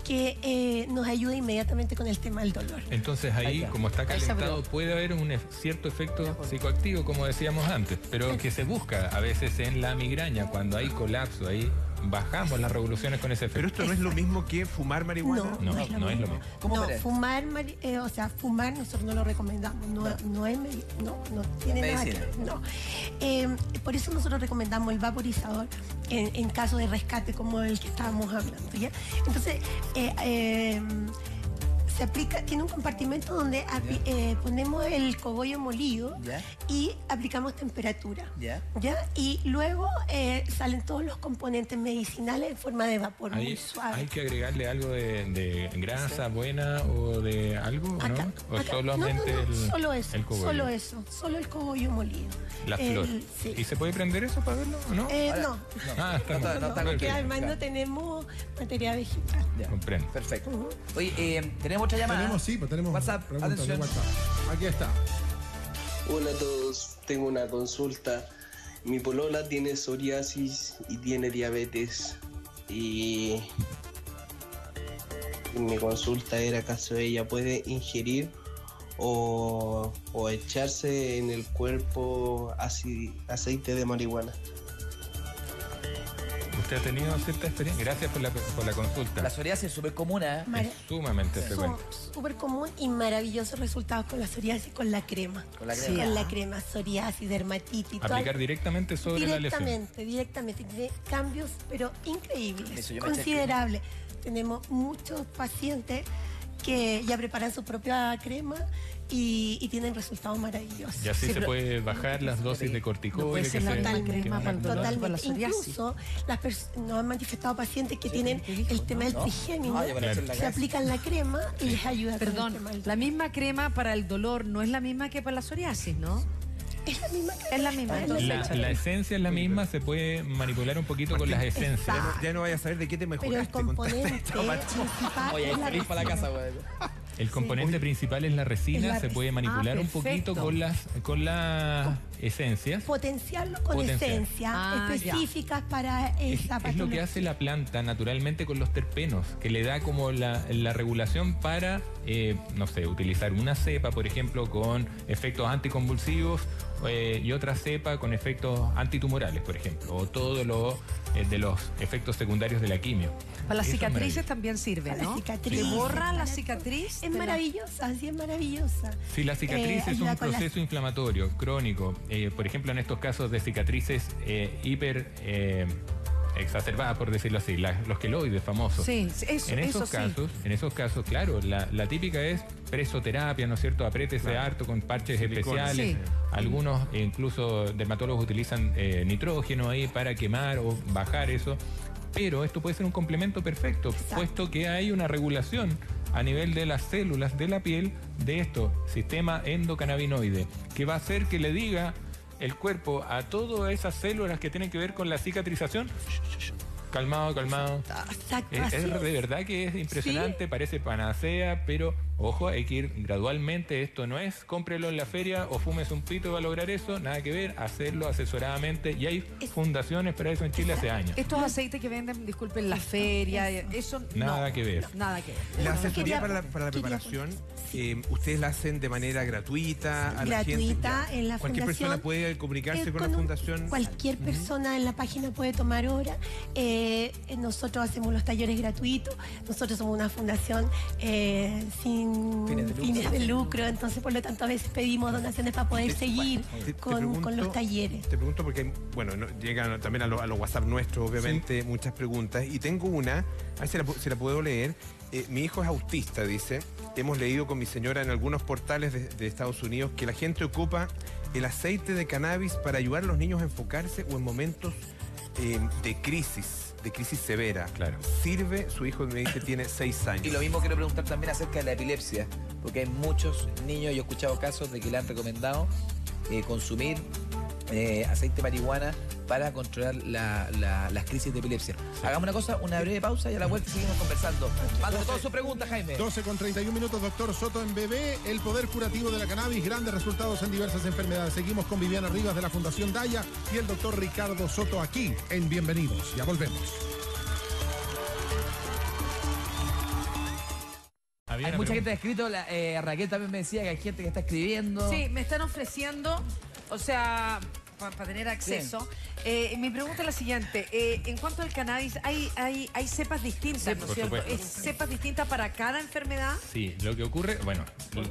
que nos ayuda inmediatamente con el tema del dolor. Entonces ahí, como está calentado, puede haber un cierto efecto psicoactivo, como decíamos antes, pero que se busca a veces en la migraña, cuando hay colapso, ahí bajamos las revoluciones con ese efecto. Pero esto no es lo mismo que fumar marihuana. No es lo mismo. No, fumar, fumar nosotros no lo recomendamos, no tiene nada que ver. No. Por eso nosotros recomendamos el vaporizador en caso de rescate como el que estábamos hablando, ¿ya? Entonces, se aplica, tiene un compartimento donde ponemos el cogollo molido y aplicamos temperatura. Y luego salen todos los componentes medicinales en forma de vapor muy suave. ¿Hay que agregarle algo de grasa buena o de algo? Acá, ¿no? ¿O solamente el cogollo? Solo el cogollo molido. La flor. Sí. ¿Y se puede prender eso para verlo o no? No. Porque además no tenemos materia vegetal. Comprendo. Perfecto. Oye, tenemos otra llamada. Tenemos WhatsApp. preguntas de WhatsApp. Aquí está. Hola a todos, tengo una consulta. Mi polola tiene psoriasis y tiene diabetes. Y mi consulta era acaso ella puede ingerir o echarse en el cuerpo aceite de marihuana. ¿Usted ha tenido cierta experiencia? Gracias por la consulta. La psoriasis es súper común, ¿eh? Es sumamente frecuente. Súper común y maravillosos resultados con la psoriasis, con la crema. Con la crema, psoriasis, dermatitis. Aplicar directamente sobre la lesión. Directamente. Tiene cambios, pero increíbles, considerables. Tenemos muchos pacientes que ya preparan su propia crema y tienen resultados maravillosos. Y así se puede bajar las dosis de corticoides. Totalmente. Incluso nos han manifestado pacientes que tienen el tema del trigémino, se aplican la crema y les ayuda. Perdón, la misma crema para el dolor no es la misma que para la psoriasis, ¿no? Es la misma crema. Es la misma. La esencia es la misma, se puede manipular un poquito con las esencias. Ya no vayas a saber de qué te mejoraste. Pero el componente principal es la resina. para la casa, güey. El componente principal es la resina, se puede manipular un poquito con las esencias. Potenciarlo con esencias específicas para esa patología. Es lo que hace la planta naturalmente con los terpenos, que le da como la regulación para, no sé, utilizar una cepa, por ejemplo, con efectos anticonvulsivos y otra cepa con efectos antitumorales, por ejemplo, o todo lo de los efectos secundarios de la quimio. Para las Eso es cicatrices también sirve, Para ¿no? la cicatriz. ¿Te borra la cicatriz? Es maravillosa, sí, es maravillosa. Si la cicatriz es ayuda un con la- proceso inflamatorio crónico, por ejemplo en estos casos de cicatrices exacerbadas, por decirlo así, los queloides famosos. Sí, En esos casos, claro, la típica es presoterapia, ¿no es cierto? Apriétese harto con parches especiales. Sí. Algunos, incluso dermatólogos, utilizan nitrógeno ahí para quemar o bajar eso. Pero esto puede ser un complemento perfecto, puesto que hay una regulación a nivel de las células de la piel de esto, sistema endocannabinoide, que va a hacer que le diga el cuerpo a todas esas células que tienen que ver con la cicatrización: calmado, calmado. Exacto, Es así es. de verdad que es impresionante, parece panacea, pero ojo, hay que ir gradualmente. Esto no es cómprelo en la feria o fumes un pito y va a lograr eso, nada que ver, hacerlo asesoradamente. Y hay fundaciones para eso en Chile hace años. Estos aceites que venden, disculpen, la feria, eso Nada no, que ver. Nada que ver. La asesoría para la preparación, ¿ustedes la hacen de manera gratuita a la gente? Gratuita en la Cualquier fundación. persona puede comunicarse con la un- fundación. Cualquier persona en la página puede tomar hora. Nosotros hacemos los talleres gratuitos. Nosotros somos una fundación sin fines de lucro. Entonces, por lo tanto, a veces pedimos donaciones para poder seguir con los talleres. Te pregunto porque, bueno, llegan también a los WhatsApp nuestros, obviamente, muchas preguntas. Y tengo una, a ver si la puedo leer. Mi hijo es autista, dice. Hemos leído con mi señora en algunos portales de Estados Unidos que la gente ocupa el aceite de cannabis para ayudar a los niños a enfocarse o en momentos de crisis severa. Claro. ¿Sirve? Su hijo me dice tiene 6 años. Y lo mismo quiero preguntar también acerca de la epilepsia, porque hay muchos niños, yo he escuchado casos de que le han recomendado consumir aceite de marihuana para controlar las crisis de epilepsia. Hagamos una cosa, una breve pausa y a la vuelta seguimos conversando. Mándame todas sus preguntas, Jaime. 12:31 doctor Soto en bebé, el poder curativo de la cannabis, grandes resultados en diversas enfermedades. Seguimos con Viviana Rivas de la Fundación Daya y el doctor Ricardo Soto aquí en Bienvenidos. Ya volvemos. Hay mucha gente que ha escrito, Raquel también me decía que hay gente que está escribiendo. Sí, me están ofreciendo, o sea, para tener acceso. Mi pregunta es la siguiente. En cuanto al cannabis, hay cepas distintas, ¿no es por cierto? supuesto. ¿Es cepas distintas para cada enfermedad? Sí, lo que ocurre, bueno,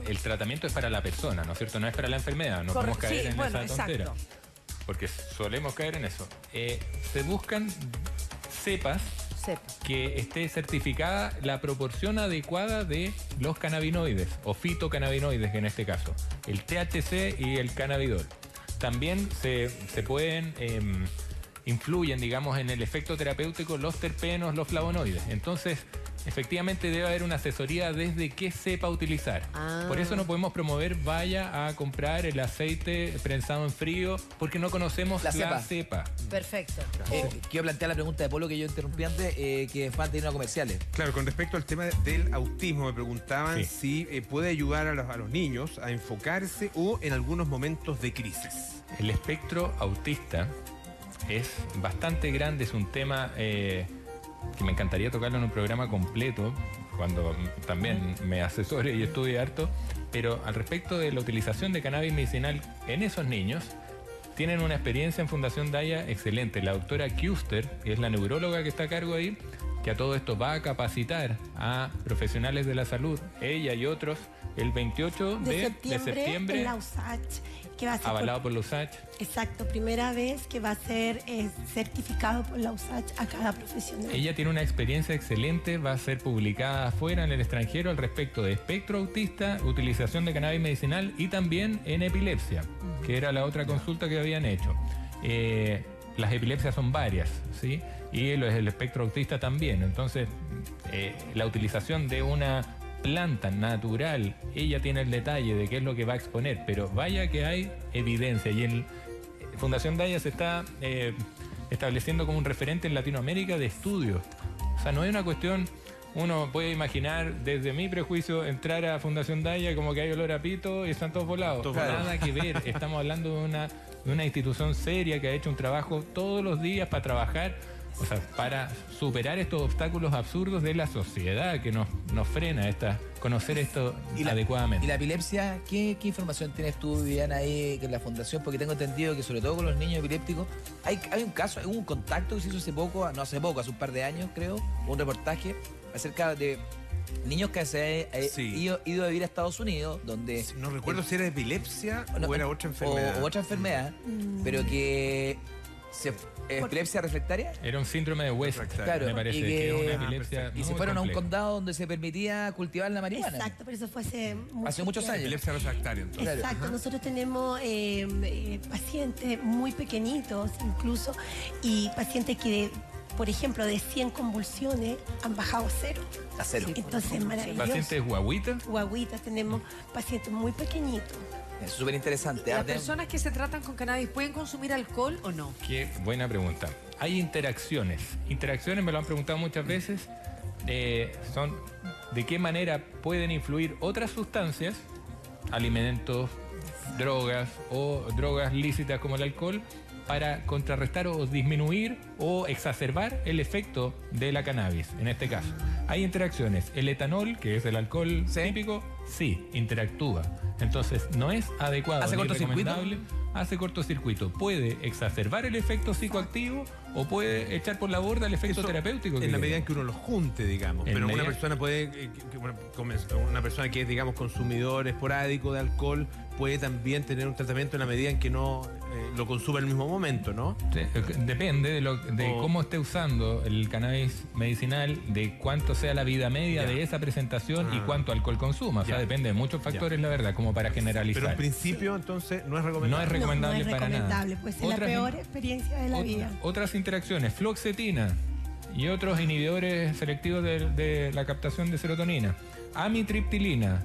el tratamiento es para la persona, ¿no es cierto? No es para la enfermedad, no podemos caer en esa tontera. Porque solemos caer en eso. Se buscan cepas que esté certificada la proporción adecuada de los cannabinoides o fitocannabinoides en este caso, el THC y el cannabidol. También se pueden, influyen, digamos, en el efecto terapéutico los terpenos, los flavonoides. Entonces, efectivamente debe haber una asesoría desde qué cepa utilizar. Por eso no podemos promover vaya a comprar el aceite prensado en frío porque no conocemos la cepa. Perfecto. Quiero plantear la pregunta de Polo que yo interrumpí antes, que falta ir a comerciales. Claro, con respecto al tema del autismo, me preguntaban si puede ayudar a los niños a enfocarse o en algunos momentos de crisis. El espectro autista es bastante grande, es un tema que me encantaría tocarlo en un programa completo, cuando también me asesore y estudie harto, pero al respecto de la utilización de cannabis medicinal en esos niños, tienen una experiencia en Fundación Daya excelente. La doctora Kuster, que es la neuróloga que está a cargo ahí, que a todo esto va a capacitar a profesionales de la salud, ella y otros, el 28 de septiembre en la USACH, que va a ser avalado por la USACH. Exacto, primera vez que va a ser certificado por la USACH a cada profesional. Ella tiene una experiencia excelente, va a ser publicada afuera en el extranjero al respecto de espectro autista, utilización de cannabis medicinal y también en epilepsia, que era la otra consulta que habían hecho. Las epilepsias son varias, ¿sí? Y el espectro autista también. Entonces, la utilización de una planta natural, ella tiene el detalle de qué es lo que va a exponer, pero vaya que hay evidencia y en Fundación Daya se está estableciendo como un referente en Latinoamérica de estudios. O sea, no es una cuestión, uno puede imaginar desde mi prejuicio entrar a Fundación Daya como que hay olor a pito y están todos volados. Nada que ver, estamos hablando de una institución seria que ha hecho un trabajo todos los días para trabajar O sea, para superar estos obstáculos absurdos de la sociedad que nos frena conocer esto adecuadamente. ¿Y la epilepsia? ¿Qué información tienes tú, Viviana, ahí en la fundación? Porque tengo entendido que sobre todo con los niños epilépticos hay un caso, hay un contacto que se hizo hace un par de años creo, un reportaje acerca de niños que se han ido a vivir a Estados Unidos, donde... No recuerdo si era epilepsia o era otra enfermedad. O otra enfermedad, pero que... ¿Epilepsia refractaria? Era un síndrome de West, claro, me parece, que es una epilepsia y se fueron a un condado donde se permitía cultivar la marihuana. Exacto, pero eso fue hace muchos años. Epilepsia refractaria, entonces. Exacto, nosotros tenemos pacientes muy pequeñitos incluso, y pacientes que, por ejemplo, de 100 convulsiones han bajado a 0. A 0. Entonces es maravilloso. ¿Pacientes guaguitas? Guaguitas, tenemos pacientes muy pequeñitos. Es súper interesante. ¿Las personas que se tratan con cannabis pueden consumir alcohol o no? Qué buena pregunta. Hay interacciones. Interacciones, me lo han preguntado muchas veces, son de qué manera pueden influir otras sustancias, alimentos, drogas o drogas lícitas como el alcohol, para contrarrestar o disminuir o exacerbar el efecto de la cannabis, en este caso. Hay interacciones. El etanol, que es el alcohol típico, sí, interactúa. Entonces, no es adecuado ni recomendable. Hace cortocircuito. Puede exacerbar el efecto psicoactivo o puede echar por la borda el efecto terapéutico. En la medida en que uno lo junte, digamos. Pero una persona una persona que es, digamos, consumidor esporádico de alcohol puede también tener un tratamiento en la medida en que no lo consuma en el mismo momento, ¿no? Depende de cómo esté usando el cannabis medicinal, de cuánto sea la vida media de esa presentación y cuánto alcohol consuma. O sea, depende de muchos factores, la verdad, como para generalizar. Pero en principio, entonces, no es recomendable. No es recomendable para nada. Pues es la peor experiencia de la vida. Otras interacciones, fluoxetina y otros inhibidores selectivos de la captación de serotonina, amitriptilina,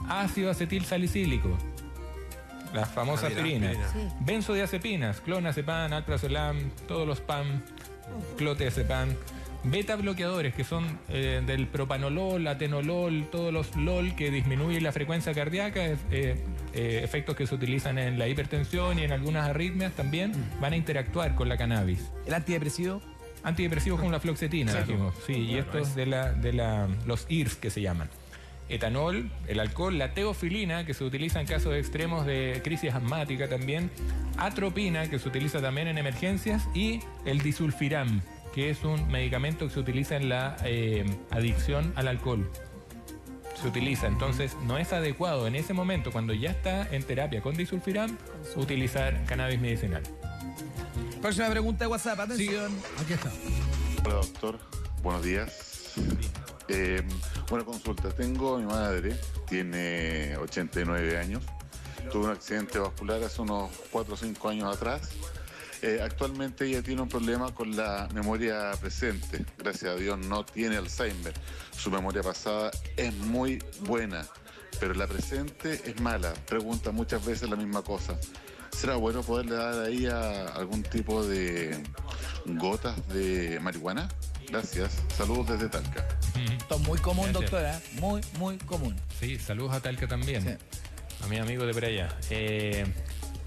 ácido acetil salicílico, la famosa aspirina, benzodiazepinas, clonazepam, alprazolam, todos los PAM, clotazepam, beta bloqueadores que son del propanolol, atenolol, todos los LOL que disminuyen la frecuencia cardíaca, efectos que se utilizan en la hipertensión y en algunas arritmias también van a interactuar con la cannabis. ¿El antidepresivo? Antidepresivos con la fluoxetina, dijimos. Sí, y esto es de los IRS que se llaman. Etanol, el alcohol, la teofilina, que se utiliza en casos extremos de crisis asmática también, atropina, que se utiliza también en emergencias, y el disulfiram, que es un medicamento que se utiliza en la adicción al alcohol. Se utiliza, entonces no es adecuado en ese momento, cuando ya está en terapia con disulfiram, utilizar cannabis medicinal. Próxima pregunta de WhatsApp, atención. Sí. Aquí está. Hola doctor, buenos días. Buena consulta. Tengo a mi madre, tiene 89 años. Tuvo un accidente vascular hace unos 4 o 5 años atrás. Actualmente ella tiene un problema con la memoria presente. Gracias a Dios no tiene Alzheimer. Su memoria pasada es muy buena, pero la presente es mala. Pregunta muchas veces la misma cosa. ¿Será bueno poderle dar ahí algún tipo de gotas de marihuana? Gracias. Saludos desde Talca. Esto es muy común, doctora. Muy, muy común. Sí, saludos a Talca también. Sí. A mis amigos de por allá.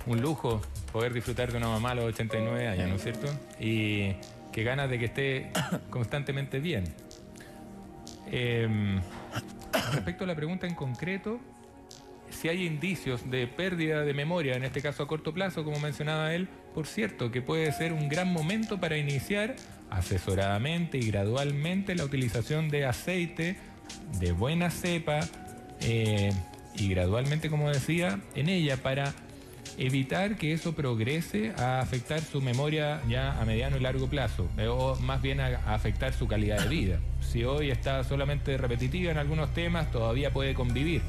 Un lujo poder disfrutar de una mamá a los 89 años, ¿no es cierto? Y qué ganas de que esté constantemente bien. Respecto a la pregunta en concreto, si hay indicios de pérdida de memoria, en este caso a corto plazo, como mencionaba él, por cierto, que puede ser un gran momento para iniciar asesoradamente y gradualmente la utilización de aceite de buena cepa y gradualmente, como decía, en ella para evitar que eso progrese a afectar su memoria ya a mediano y largo plazo, o más bien a afectar su calidad de vida. Si hoy está solamente repetitiva en algunos temas, todavía puede convivir.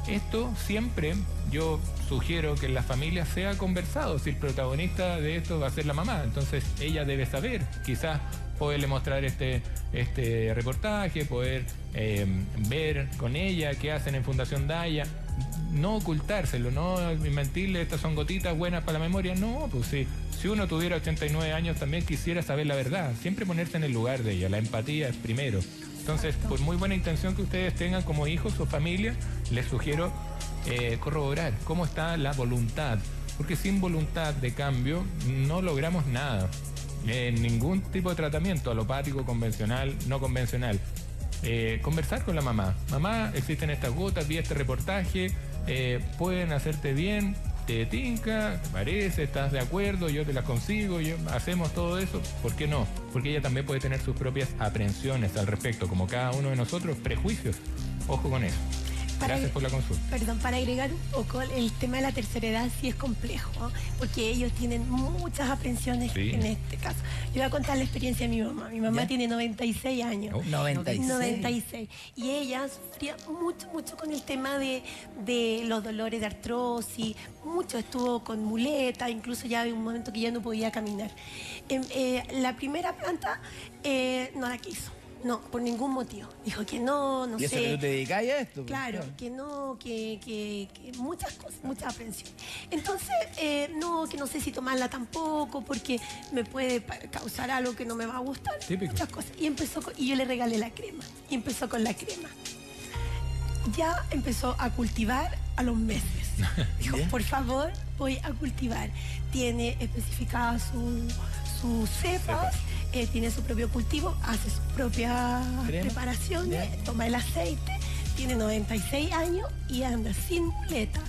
Esto siempre yo sugiero que en las familias sea conversado. Si el protagonista de esto va a ser la mamá, entonces ella debe saber, quizás poderle mostrar este reportaje, poder ver con ella qué hacen en Fundación Daya, no ocultárselo, no mentirle, estas son gotitas buenas para la memoria. No, pues sí, si uno tuviera 89 años también quisiera saber la verdad, siempre ponerse en el lugar de ella, la empatía es primero. Entonces, por muy buena intención que ustedes tengan como hijos o familia, les sugiero corroborar cómo está la voluntad, porque sin voluntad de cambio no logramos nada. Ningún tipo de tratamiento, alopático, convencional, no convencional. Conversar con la mamá. Mamá, existen estas gotas, vi este reportaje, pueden hacerte bien, te tinca, te parece, estás de acuerdo, yo te las consigo, hacemos todo eso. ¿Por qué no? Porque ella también puede tener sus propias aprensiones al respecto, como cada uno de nosotros, prejuicios. Ojo con eso. Gracias por la consulta. Perdón, para agregar un poco, el tema de la tercera edad sí es complejo, ¿no? Porque ellos tienen muchas aprensiones en este caso. Yo voy a contar la experiencia de mi mamá. Mi mamá tiene 96 años. 96. Y ella sufría mucho con el tema de los dolores de artrosis. Mucho estuvo con muleta, incluso ya había un momento que ya no podía caminar. La primera planta no la quiso. No, por ningún motivo. Dijo que no sé. ¿Y eso que tú te dedicás a esto? Claro, que no, que muchas cosas, muchas aprensiones. Entonces, no, que no sé si tomarla tampoco, porque me puede causar algo que no me va a gustar. Típico. Muchas cosas. Y yo le regalé la crema. Y empezó con la crema. Ya empezó a cultivar a los meses. Dijo, por favor, voy a cultivar. Tiene especificadas sus cepas. Tiene su propio cultivo, hace sus propias preparaciones, toma el aceite, tiene 96 años y anda sin muleta.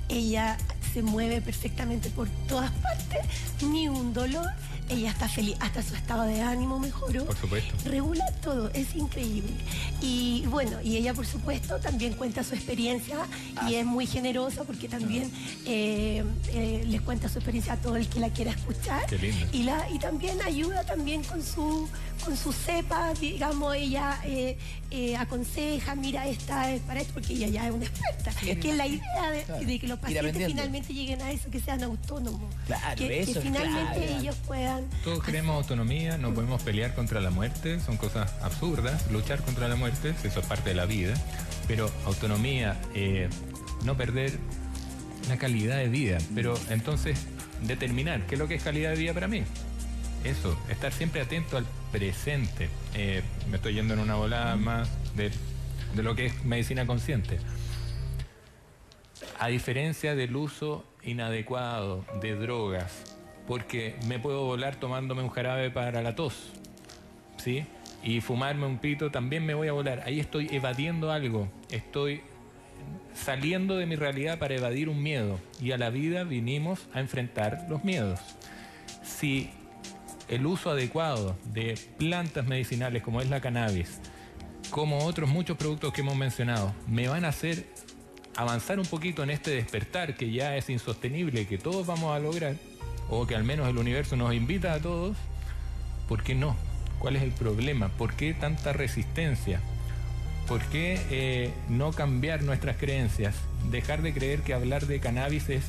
Ella se mueve perfectamente por todas partes, ni un dolor, ella está feliz, hasta su estado de ánimo mejoró. Por supuesto. Regula todo, es increíble. Y bueno, y ella por supuesto también cuenta su experiencia y es muy generosa porque también les cuenta su experiencia a todo el que la quiera escuchar. Qué lindo. Y también ayuda también con su cepa, digamos, ella aconseja, mira, esta es para esto, porque ella ya es una experta. Que es la idea de que los pacientes finalmente lleguen a eso, que sean autónomos. Claro, que finalmente ellos puedan... Todos queremos autonomía, no podemos pelear contra la muerte, son cosas absurdas, luchar contra la muerte, eso es parte de la vida, pero autonomía, no perder la calidad de vida, pero entonces determinar qué es lo que es calidad de vida para mí. Eso, estar siempre atento al presente. Me estoy yendo en una volada más de lo que es medicina consciente. A diferencia del uso inadecuado de drogas, porque me puedo volar tomándome un jarabe para la tos, ¿sí? Y fumarme un pito también me voy a volar. Ahí estoy evadiendo algo, estoy saliendo de mi realidad para evadir un miedo. Y a la vida vinimos a enfrentar los miedos. Si el uso adecuado de plantas medicinales como es la cannabis, como otros muchos productos que hemos mencionado, me van a hacer avanzar un poquito en este despertar que ya es insostenible, que todos vamos a lograr, o que al menos el universo nos invita a todos, ¿por qué no? ¿Cuál es el problema? ¿Por qué tanta resistencia? ¿Por qué no cambiar nuestras creencias? Dejar de creer que hablar de cannabis es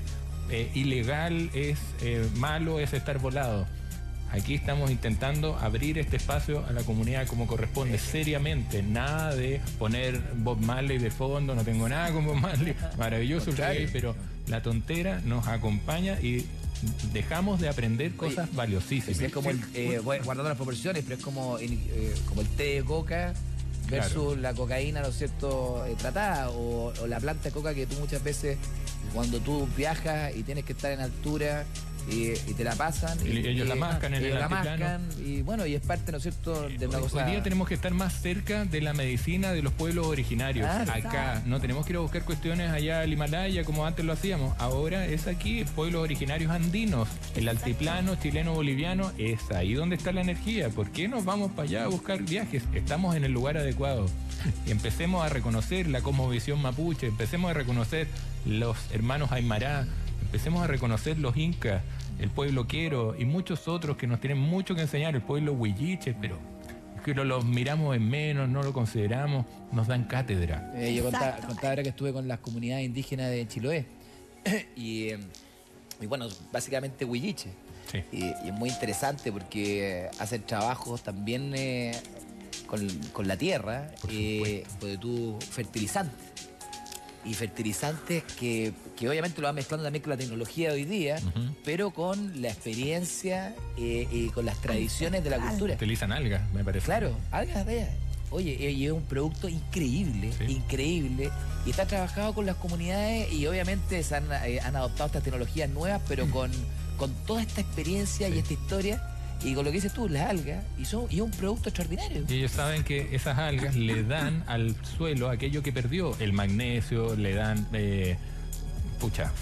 ilegal, es malo, es estar volado. Aquí estamos intentando abrir este espacio a la comunidad como corresponde, seriamente. Nada de poner Bob Marley de fondo, no tengo nada con Bob Marley, maravilloso el reggae, pero la tontera nos acompaña y dejamos de aprender cosas valiosísimas. Es como guardando las proporciones, pero es como el té de coca versus la cocaína, ¿no es cierto?, tratada, o la planta de coca que tú muchas veces, cuando tú viajas y tienes que estar en altura y te la pasan. Y ellos la mascan en el altiplano. Y bueno, y es parte, ¿no es cierto?, de una cosa... Hoy día tenemos que estar más cerca de la medicina de los pueblos originarios. Acá, no tenemos que ir a buscar cuestiones allá al Himalaya como antes lo hacíamos. Ahora es aquí, pueblos originarios andinos. El altiplano chileno-boliviano es ahí donde está la energía. ¿Por qué nos vamos para allá a buscar viajes? Estamos en el lugar adecuado. Empecemos a reconocer la cosmovisión mapuche, empecemos a reconocer los hermanos Aymará, empecemos a reconocer los incas, el pueblo quero y muchos otros que nos tienen mucho que enseñar, el pueblo huilliche, pero que los miramos en menos, no lo consideramos, nos dan cátedra. Yo contaba ahora que estuve con las comunidades indígenas de Chiloé y bueno, básicamente huilliche. Sí. Y es muy interesante porque hacen trabajos también con la tierra, pues tú fertilizantes. Y fertilizantes que obviamente lo van mezclando también con la tecnología de hoy día, pero con la experiencia y con las tradiciones de la cultura. Utilizan algas, me parece. Claro, algas de ellas. Oye, y es un producto increíble, increíble. Y está trabajado con las comunidades y obviamente han adoptado estas tecnologías nuevas, pero con toda esta experiencia y esta historia. y con lo que dices tú, las algas, y es un producto extraordinario. Y ellos saben que esas algas le dan al suelo aquello que perdió, el magnesio, le dan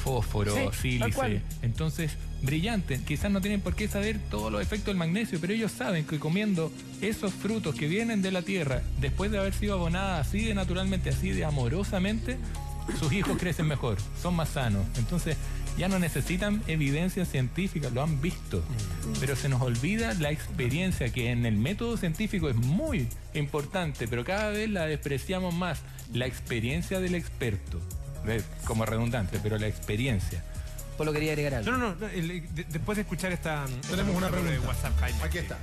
fósforo, sílice. Entonces, brillante. Quizás no tienen por qué saber todos los efectos del magnesio, pero ellos saben que comiendo esos frutos que vienen de la tierra, después de haber sido abonadas así de naturalmente, así de amorosamente, sus hijos crecen mejor, son más sanos. Entonces, ya no necesitan evidencia científica, lo han visto. Pero se nos olvida la experiencia, que en el método científico es muy importante, pero cada vez la despreciamos más. La experiencia del experto. Como redundante, pero la experiencia. Pues lo quería agregar algo. No, después de escuchar esta... Tenemos una pregunta. De WhatsApp, Jaime. Aquí está.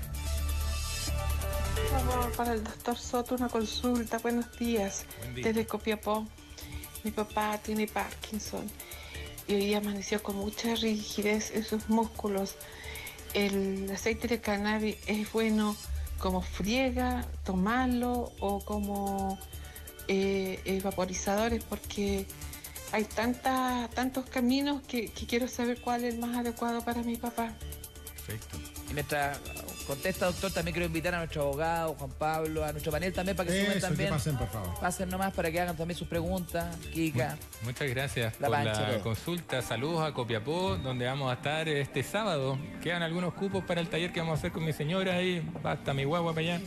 Por favor, para el doctor Soto, una consulta. Buenos días. Desde Copiapó. Mi papá tiene Parkinson y hoy día amaneció con mucha rigidez en sus músculos. ¿El aceite de cannabis es bueno como friega, tomarlo o como vaporizadores? Porque hay tantos caminos que quiero saber cuál es el más adecuado para mi papá. Perfecto. Y mientras contesta, doctor, también quiero invitar a nuestro abogado, Juan Pablo, a nuestro panel también, para que sumen también. Que pasen, por favor. Pasen nomás para que hagan también sus preguntas. Kika. Muchas gracias La por Pancha, la todo. consulta. Saludos a Copiapó, donde vamos a estar este sábado. Quedan algunos cupos para el taller que vamos a hacer con mi señora ahí. Basta mi guagua para allá.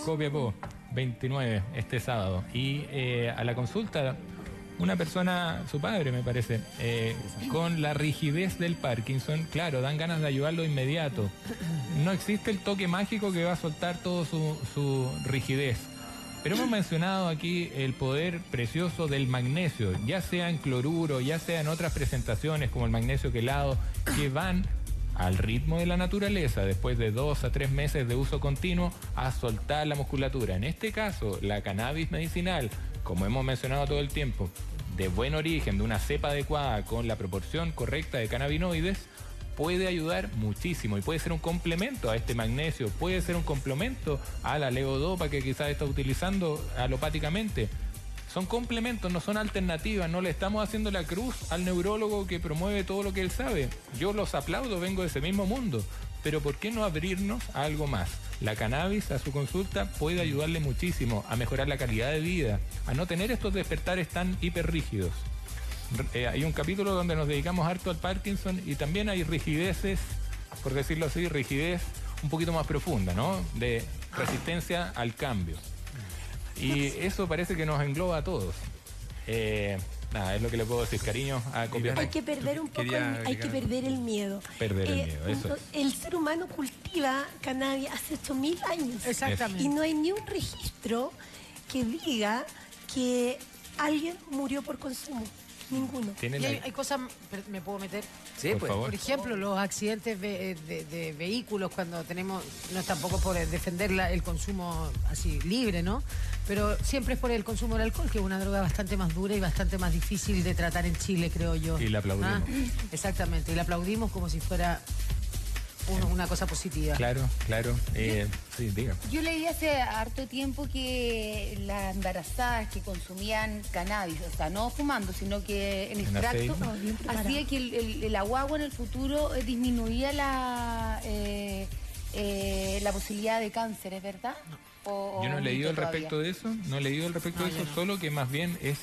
Copiapó, 29, este sábado. Y a la consulta, una persona, su padre me parece, con la rigidez del Parkinson, claro, dan ganas de ayudarlo de inmediato. No existe el toque mágico que va a soltar toda su rigidez. Pero hemos mencionado aquí el poder precioso del magnesio, ya sea en cloruro, ya sea en otras presentaciones como el magnesio quelado, que van al ritmo de la naturaleza, después de 2 a 3 meses de uso continuo, a soltar la musculatura. En este caso, la cannabis medicinal, como hemos mencionado todo el tiempo, de buen origen, de una cepa adecuada, con la proporción correcta de cannabinoides, puede ayudar muchísimo y puede ser un complemento a este magnesio, puede ser un complemento a la levodopa que quizás está utilizando alopáticamente. Son complementos, no son alternativas, no le estamos haciendo la cruz al neurólogo que promueve todo lo que él sabe. Yo los aplaudo, vengo de ese mismo mundo, pero ¿por qué no abrirnos a algo más? La cannabis a su consulta puede ayudarle muchísimo a mejorar la calidad de vida, a no tener estos despertares tan hiperrígidos. Hay un capítulo donde nos dedicamos harto al Parkinson y también hay rigideces, por decirlo así, rigidez un poquito más profunda, ¿no? De resistencia al cambio. Y eso parece que nos engloba a todos. Nada, es lo que le puedo decir, cariño, a Copiapó. Hay que perder un poco, hay que perder el miedo. Perder el miedo, eso es. El ser humano cultiva cannabis hace 8.000 años. Exactamente. Y no hay ni un registro que diga que alguien murió por consumo. Ninguno. Y hay cosas, ¿me puedo meter? Sí, por favor. Por ejemplo, los accidentes de vehículos, cuando tenemos, no es tampoco por defender el consumo así libre, ¿no? Pero siempre es por el consumo del alcohol, que es una droga bastante más dura y bastante más difícil de tratar en Chile, creo yo. Y la aplaudimos. Exactamente, y la aplaudimos como si fuera una cosa positiva. Claro. Sí, diga. Yo leí hace harto tiempo que las embarazadas que consumían cannabis, o sea, no fumando, sino que en extracto, hacía que la guagua en el futuro disminuía la posibilidad de cáncer, ¿es verdad? Yo no he leído al respecto de eso, solo que más bien es...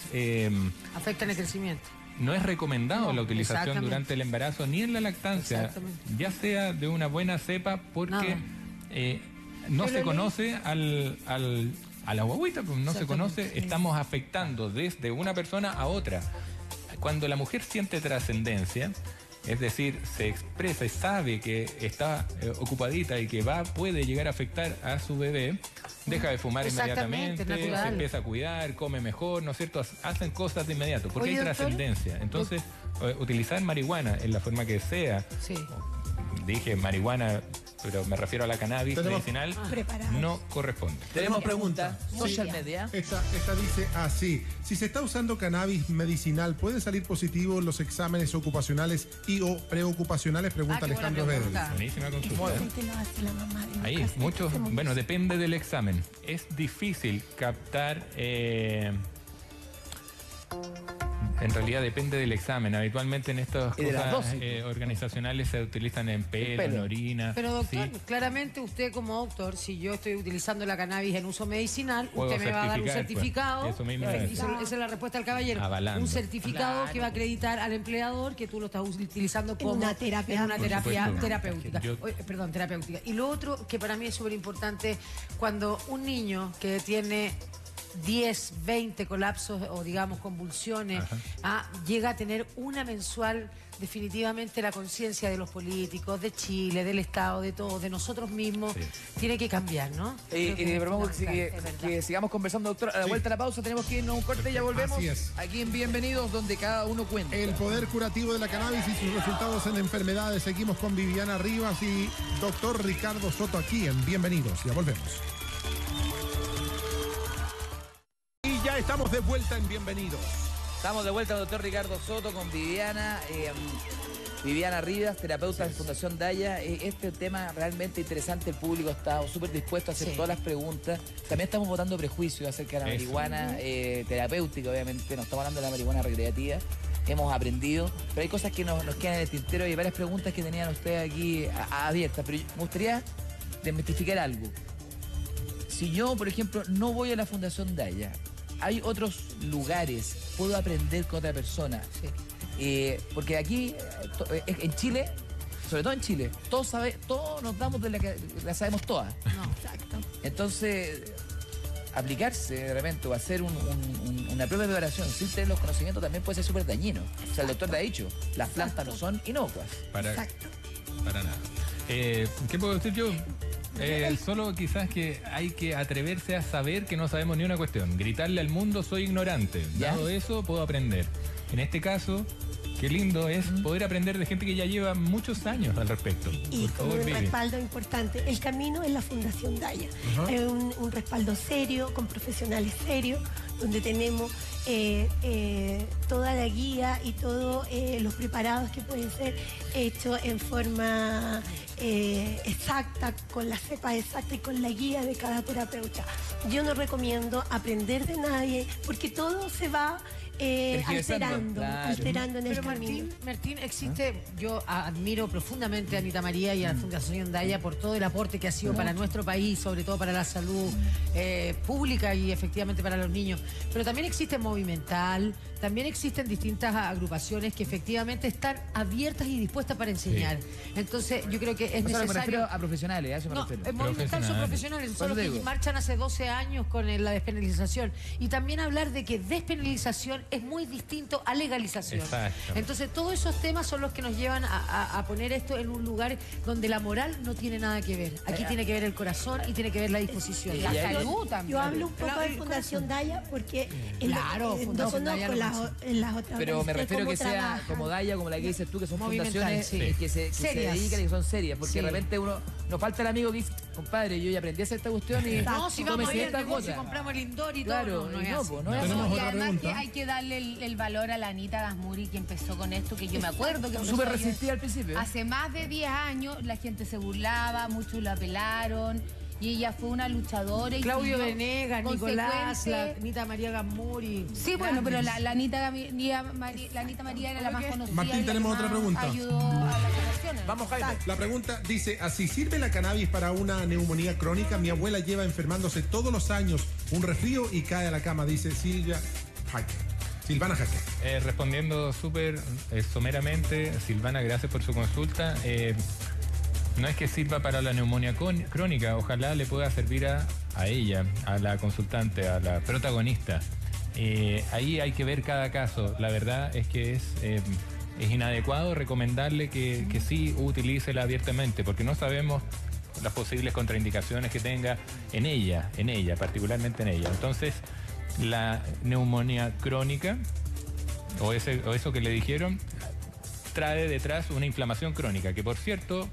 afecta en el crecimiento. No es recomendado la utilización durante el embarazo ni en la lactancia, ya sea de una buena cepa, porque no se conoce a la guagüita, pues no se conoce, estamos afectando desde una persona a otra. Cuando la mujer siente trascendencia, es decir, se expresa y sabe que está ocupadita y que puede llegar a afectar a su bebé, deja de fumar inmediatamente, se empieza a cuidar, come mejor, ¿no es cierto? Hacen cosas de inmediato, porque hay trascendencia. Entonces, utilizar marihuana en la forma que sea, dije marihuana, pero me refiero a la cannabis medicinal, no corresponde. Tenemos preguntas. Social media. Esta dice así: si se está usando cannabis medicinal, ¿pueden salir positivos los exámenes ocupacionales y o preocupacionales? Pregunta Alejandro Vedel. Buenísima consulta. Ahí, muchos, bueno, depende del examen. Es difícil captar En realidad depende del examen. Habitualmente en estas Y de las cosas dosis. organizacionales se utilizan en pelo, en orina. Pero doctor, sí. claramente usted como doctor, si yo estoy utilizando la cannabis en uso medicinal, Puedo usted me va a dar un certificar, certificado. pues. Eso mismo Esa es. es la respuesta al caballero. Avalando. Un certificado Claro. que va a acreditar al empleador que tú lo estás utilizando como una terapia. en una Por terapia supuesto. terapéutica. Yo- Perdón, terapéutica. Y lo otro que para mí es súper importante, cuando un niño que tiene 10, 20 colapsos o digamos convulsiones, llega a tener una mensual, definitivamente la conciencia de los políticos, de Chile, del Estado, de todos, de nosotros mismos, tiene que cambiar, ¿no? Creo que Le es propongo fundamental. que sigamos conversando, doctor. A la vuelta a la pausa tenemos que irnos a un corte y ya volvemos. Así es. Aquí en Bienvenidos, donde cada uno cuenta. El poder curativo de la cannabis y sus resultados en enfermedades. Seguimos con Viviana Rivas y doctor Ricardo Soto aquí en Bienvenidos. Ya volvemos. Y ya estamos de vuelta en Bienvenidos. Estamos de vuelta, doctor Ricardo Soto, con Viviana. Viviana Rivas, terapeuta de Fundación Daya. Este tema realmente interesante, el público está súper dispuesto a hacer todas las preguntas. También estamos votando prejuicios acerca de la Eso. marihuana terapéutica, obviamente. No estamos hablando de la marihuana recreativa. Hemos aprendido, pero hay cosas que nos quedan en el tintero y hay varias preguntas que tenían ustedes aquí abiertas. Pero me gustaría desmitificar algo. Si yo, por ejemplo, no voy a la Fundación Daya, hay otros lugares, puedo aprender con otra persona. Porque aquí, en Chile, sobre todo en Chile, todos nos damos de la que la sabemos todas. Exacto. Entonces, aplicarse de repente o hacer una propia preparación sin tener los conocimientos también puede ser súper dañino. O sea, el doctor le ha dicho, las plantas no son inocuas. Para nada. ¿Qué puedo decir yo? Solo quizás que hay que atreverse a saber que no sabemos ni una cuestión. Gritarle al mundo, soy ignorante. ¿Ya? Dado eso, puedo aprender. En este caso, qué lindo es poder aprender de gente que ya lleva muchos años al respecto. Y Por con favor, un Vivi. respaldo importante. El camino es la Fundación Daya. Ajá. Es un respaldo serio, con profesionales serios, donde tenemos toda la guía y todos los preparados que pueden ser hechos en forma exacta, con la cepa exacta y con la guía de cada terapeuta. Yo no recomiendo aprender de nadie porque todo se va alterando en el Pero camino. Martín, existe, yo admiro profundamente a Anita María y a la Fundación Daya por todo el aporte que ha sido para nuestro país, sobre todo para la salud pública y efectivamente para los niños. Pero también existe Movimental, también existen distintas agrupaciones que efectivamente están abiertas y dispuestas para enseñar. Entonces, yo creo que es O sea, me necesario... refiero a profesionales, a eso me No, refiero. Movimental son profesionales, son los que marchan hace 12 años con la despenalización. Y también hablar de que despenalización es muy distinto a legalización. Exacto. Entonces, todos esos temas son los que nos llevan a poner esto en un lugar donde la moral no tiene nada que ver. Aquí tiene que ver el corazón y tiene que ver la disposición. Y La yo- salud también. Yo hablo un poco de Fundación Daya porque no Fundación Daya conozco en las otras Pero me organizaciones refiero cómo que sea trabajan. como Daya, como la que dices tú, que son Movimental, fundaciones sí. que se Serias. dedican y que son serias. Porque Sí. de repente nos falta el amigo que dice, compadre, yo ya aprendí a hacer esta cuestión y No, si vamos a ir al esta negocio y cosa. compramos el indoor y Claro, todo, no y es no, así. pues, no es Tenemos así. Y otra además que pregunta. hay que darle el valor a la Anita Gasmuri que empezó con esto, que yo me acuerdo que empezó Súper ella- resistida al principio. Hace más de 10 años la gente se burlaba, muchos la apelaron y ella fue una luchadora. Y Claudio siguió Venegas, Nicolás, consecuente. la Anita María Gamuri. Sí, bueno, pero la Anita María era la más conocida. Martín, y la que tenemos más otra pregunta. Ayudó a la población. Vamos, Jaime. La pregunta dice, ¿así sirve la cannabis para una neumonía crónica? Mi abuela lleva enfermándose todos los años un resfrío y cae a la cama, dice Silvana Jaque. Respondiendo súper someramente, Silvana, gracias por su consulta. No es que sirva para la neumonía crónica, ojalá le pueda servir a ella, a la consultante, a la protagonista. Ahí hay que ver cada caso. La verdad es que es inadecuado recomendarle que sí utilícela abiertamente, porque no sabemos las posibles contraindicaciones que tenga en ella, particularmente en ella. Entonces, la neumonía crónica, o eso que le dijeron, trae detrás una inflamación crónica, que por cierto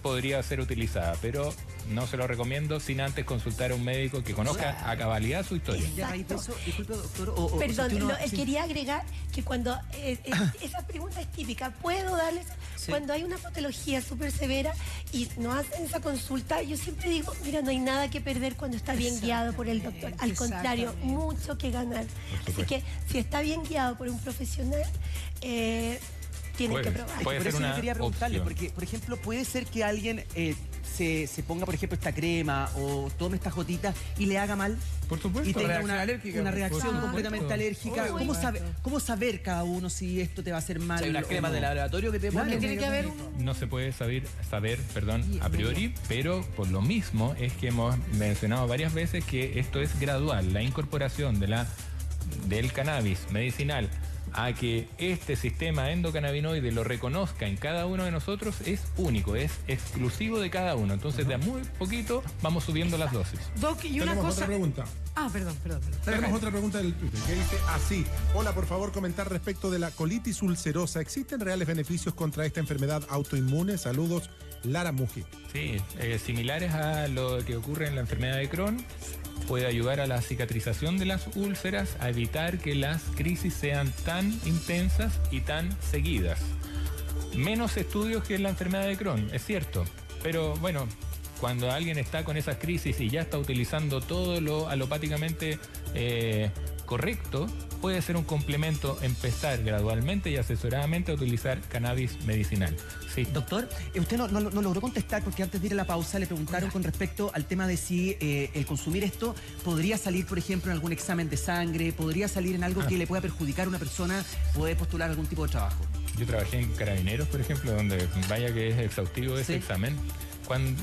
podría ser utilizada, pero no se lo recomiendo sin antes consultar a un médico que conozca a cabalidad su historia. Y a raíz de eso, disculpe, doctor, Perdón, si uno- quería agregar que cuando esa pregunta es típica, ¿puedo darles? Sí. Cuando hay una patología súper severa y nos hacen esa consulta, yo siempre digo, mira, no hay nada que perder cuando está bien guiado por el doctor. Al contrario, mucho que ganar. Así que si está bien guiado por un profesional, tienen que probar. Por eso yo quería preguntarle, porque, por ejemplo, puede ser que alguien se ponga, por ejemplo, esta crema o tome estas gotitas y le haga mal. Por supuesto. Y tenga Reacción una alérgica. reacción Por completamente supuesto. alérgica. ¿Cómo saber cada uno si esto te va a hacer mal? Hay unas o cremas no? de laboratorio que te Claro, ponen. Tiene que haber No se puede saber, a priori, pero por lo mismo es que hemos mencionado varias veces que esto es gradual. La incorporación del cannabis medicinal a que este sistema endocannabinoide lo reconozca en cada uno de nosotros es único, es exclusivo de cada uno. Entonces, de a muy poquito vamos subiendo las dosis. Doc, y una Tenemos cosa... otra pregunta. Ah, perdón. Tenemos otra pregunta del Twitter que dice así. Hola, por favor, comentar respecto de la colitis ulcerosa. ¿Existen reales beneficios contra esta enfermedad autoinmune? Saludos, Lara Muji. Sí, similares a lo que ocurre en la enfermedad de Crohn. Puede ayudar a la cicatrización de las úlceras, a evitar que las crisis sean tan intensas y tan seguidas. Menos estudios que en la enfermedad de Crohn, es cierto. Pero bueno, cuando alguien está con esas crisis y ya está utilizando todo lo alopáticamente correcto, puede ser un complemento empezar gradualmente y asesoradamente a utilizar cannabis medicinal. Sí. Doctor, usted no logró contestar porque antes de ir a la pausa le preguntaron con respecto al tema de si el consumir esto podría salir, por ejemplo, en algún examen de sangre, podría salir en algo que le pueda perjudicar a una persona, puede postular algún tipo de trabajo. Yo trabajé en Carabineros, por ejemplo, donde vaya que es exhaustivo ese examen.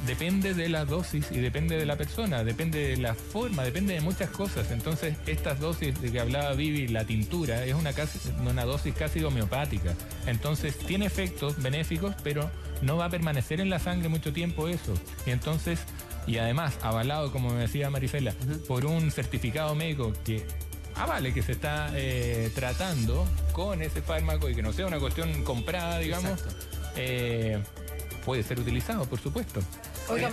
Depende de la dosis y depende de la persona, depende de la forma, depende de muchas cosas. Entonces, estas dosis de que hablaba Vivi, la tintura, es una dosis casi homeopática. Entonces, tiene efectos benéficos, pero no va a permanecer en la sangre mucho tiempo eso. Y además, avalado, como me decía Marisela, por un certificado médico que avale que se está tratando con ese fármaco y que no sea una cuestión comprada, digamos. Puede ser utilizado, por supuesto. Oiga,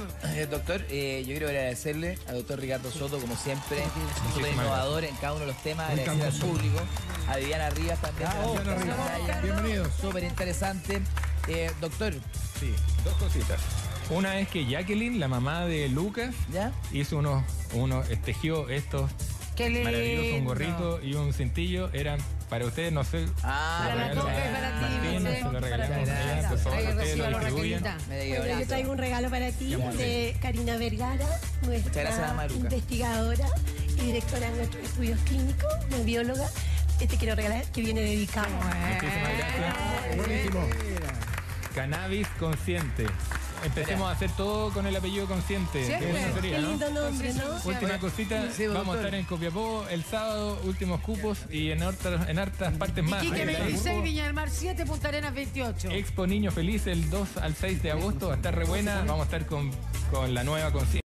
doctor, yo quiero agradecerle al doctor Ricardo Soto, como siempre, súper innovador en cada uno de los temas, agradecer al público, a Viviana Rivas también. Bienvenidos. Súper interesante. Doctor. Sí, dos cositas. Una es que Jacqueline, la mamá de Lucas, hizo tejió estos maravillosos, un gorrito y un cintillo, eran para ustedes, no sé. Para la Coca y para ti, Martín, no sé. se lo regalamos a ella, por favor, ustedes lo distribuyen. Bueno, yo traigo un regalo para ti de Karina Vergara, Muchas gracias, mamá nuestra Luca. investigadora y directora de nuestros estudios clínicos, una bióloga. Te quiero regalar, que viene dedicado. Muchísimas gracias. Buenísimo. Cannabis consciente. Empecemos a hacer todo con el apellido consciente. Siempre. Eso sería, Qué ¿no? lindo nombre, ¿no? Última cosita, Sí, vamos a doctor. estar en Copiapó el sábado, últimos cupos y en hartas partes más. Iquique Ahí está. 26, Viña del Mar 7, Punta Arenas 28. Expo Niño Feliz el 2 al 6 de agosto, va a estar re buena. Vamos a estar con la nueva conciencia.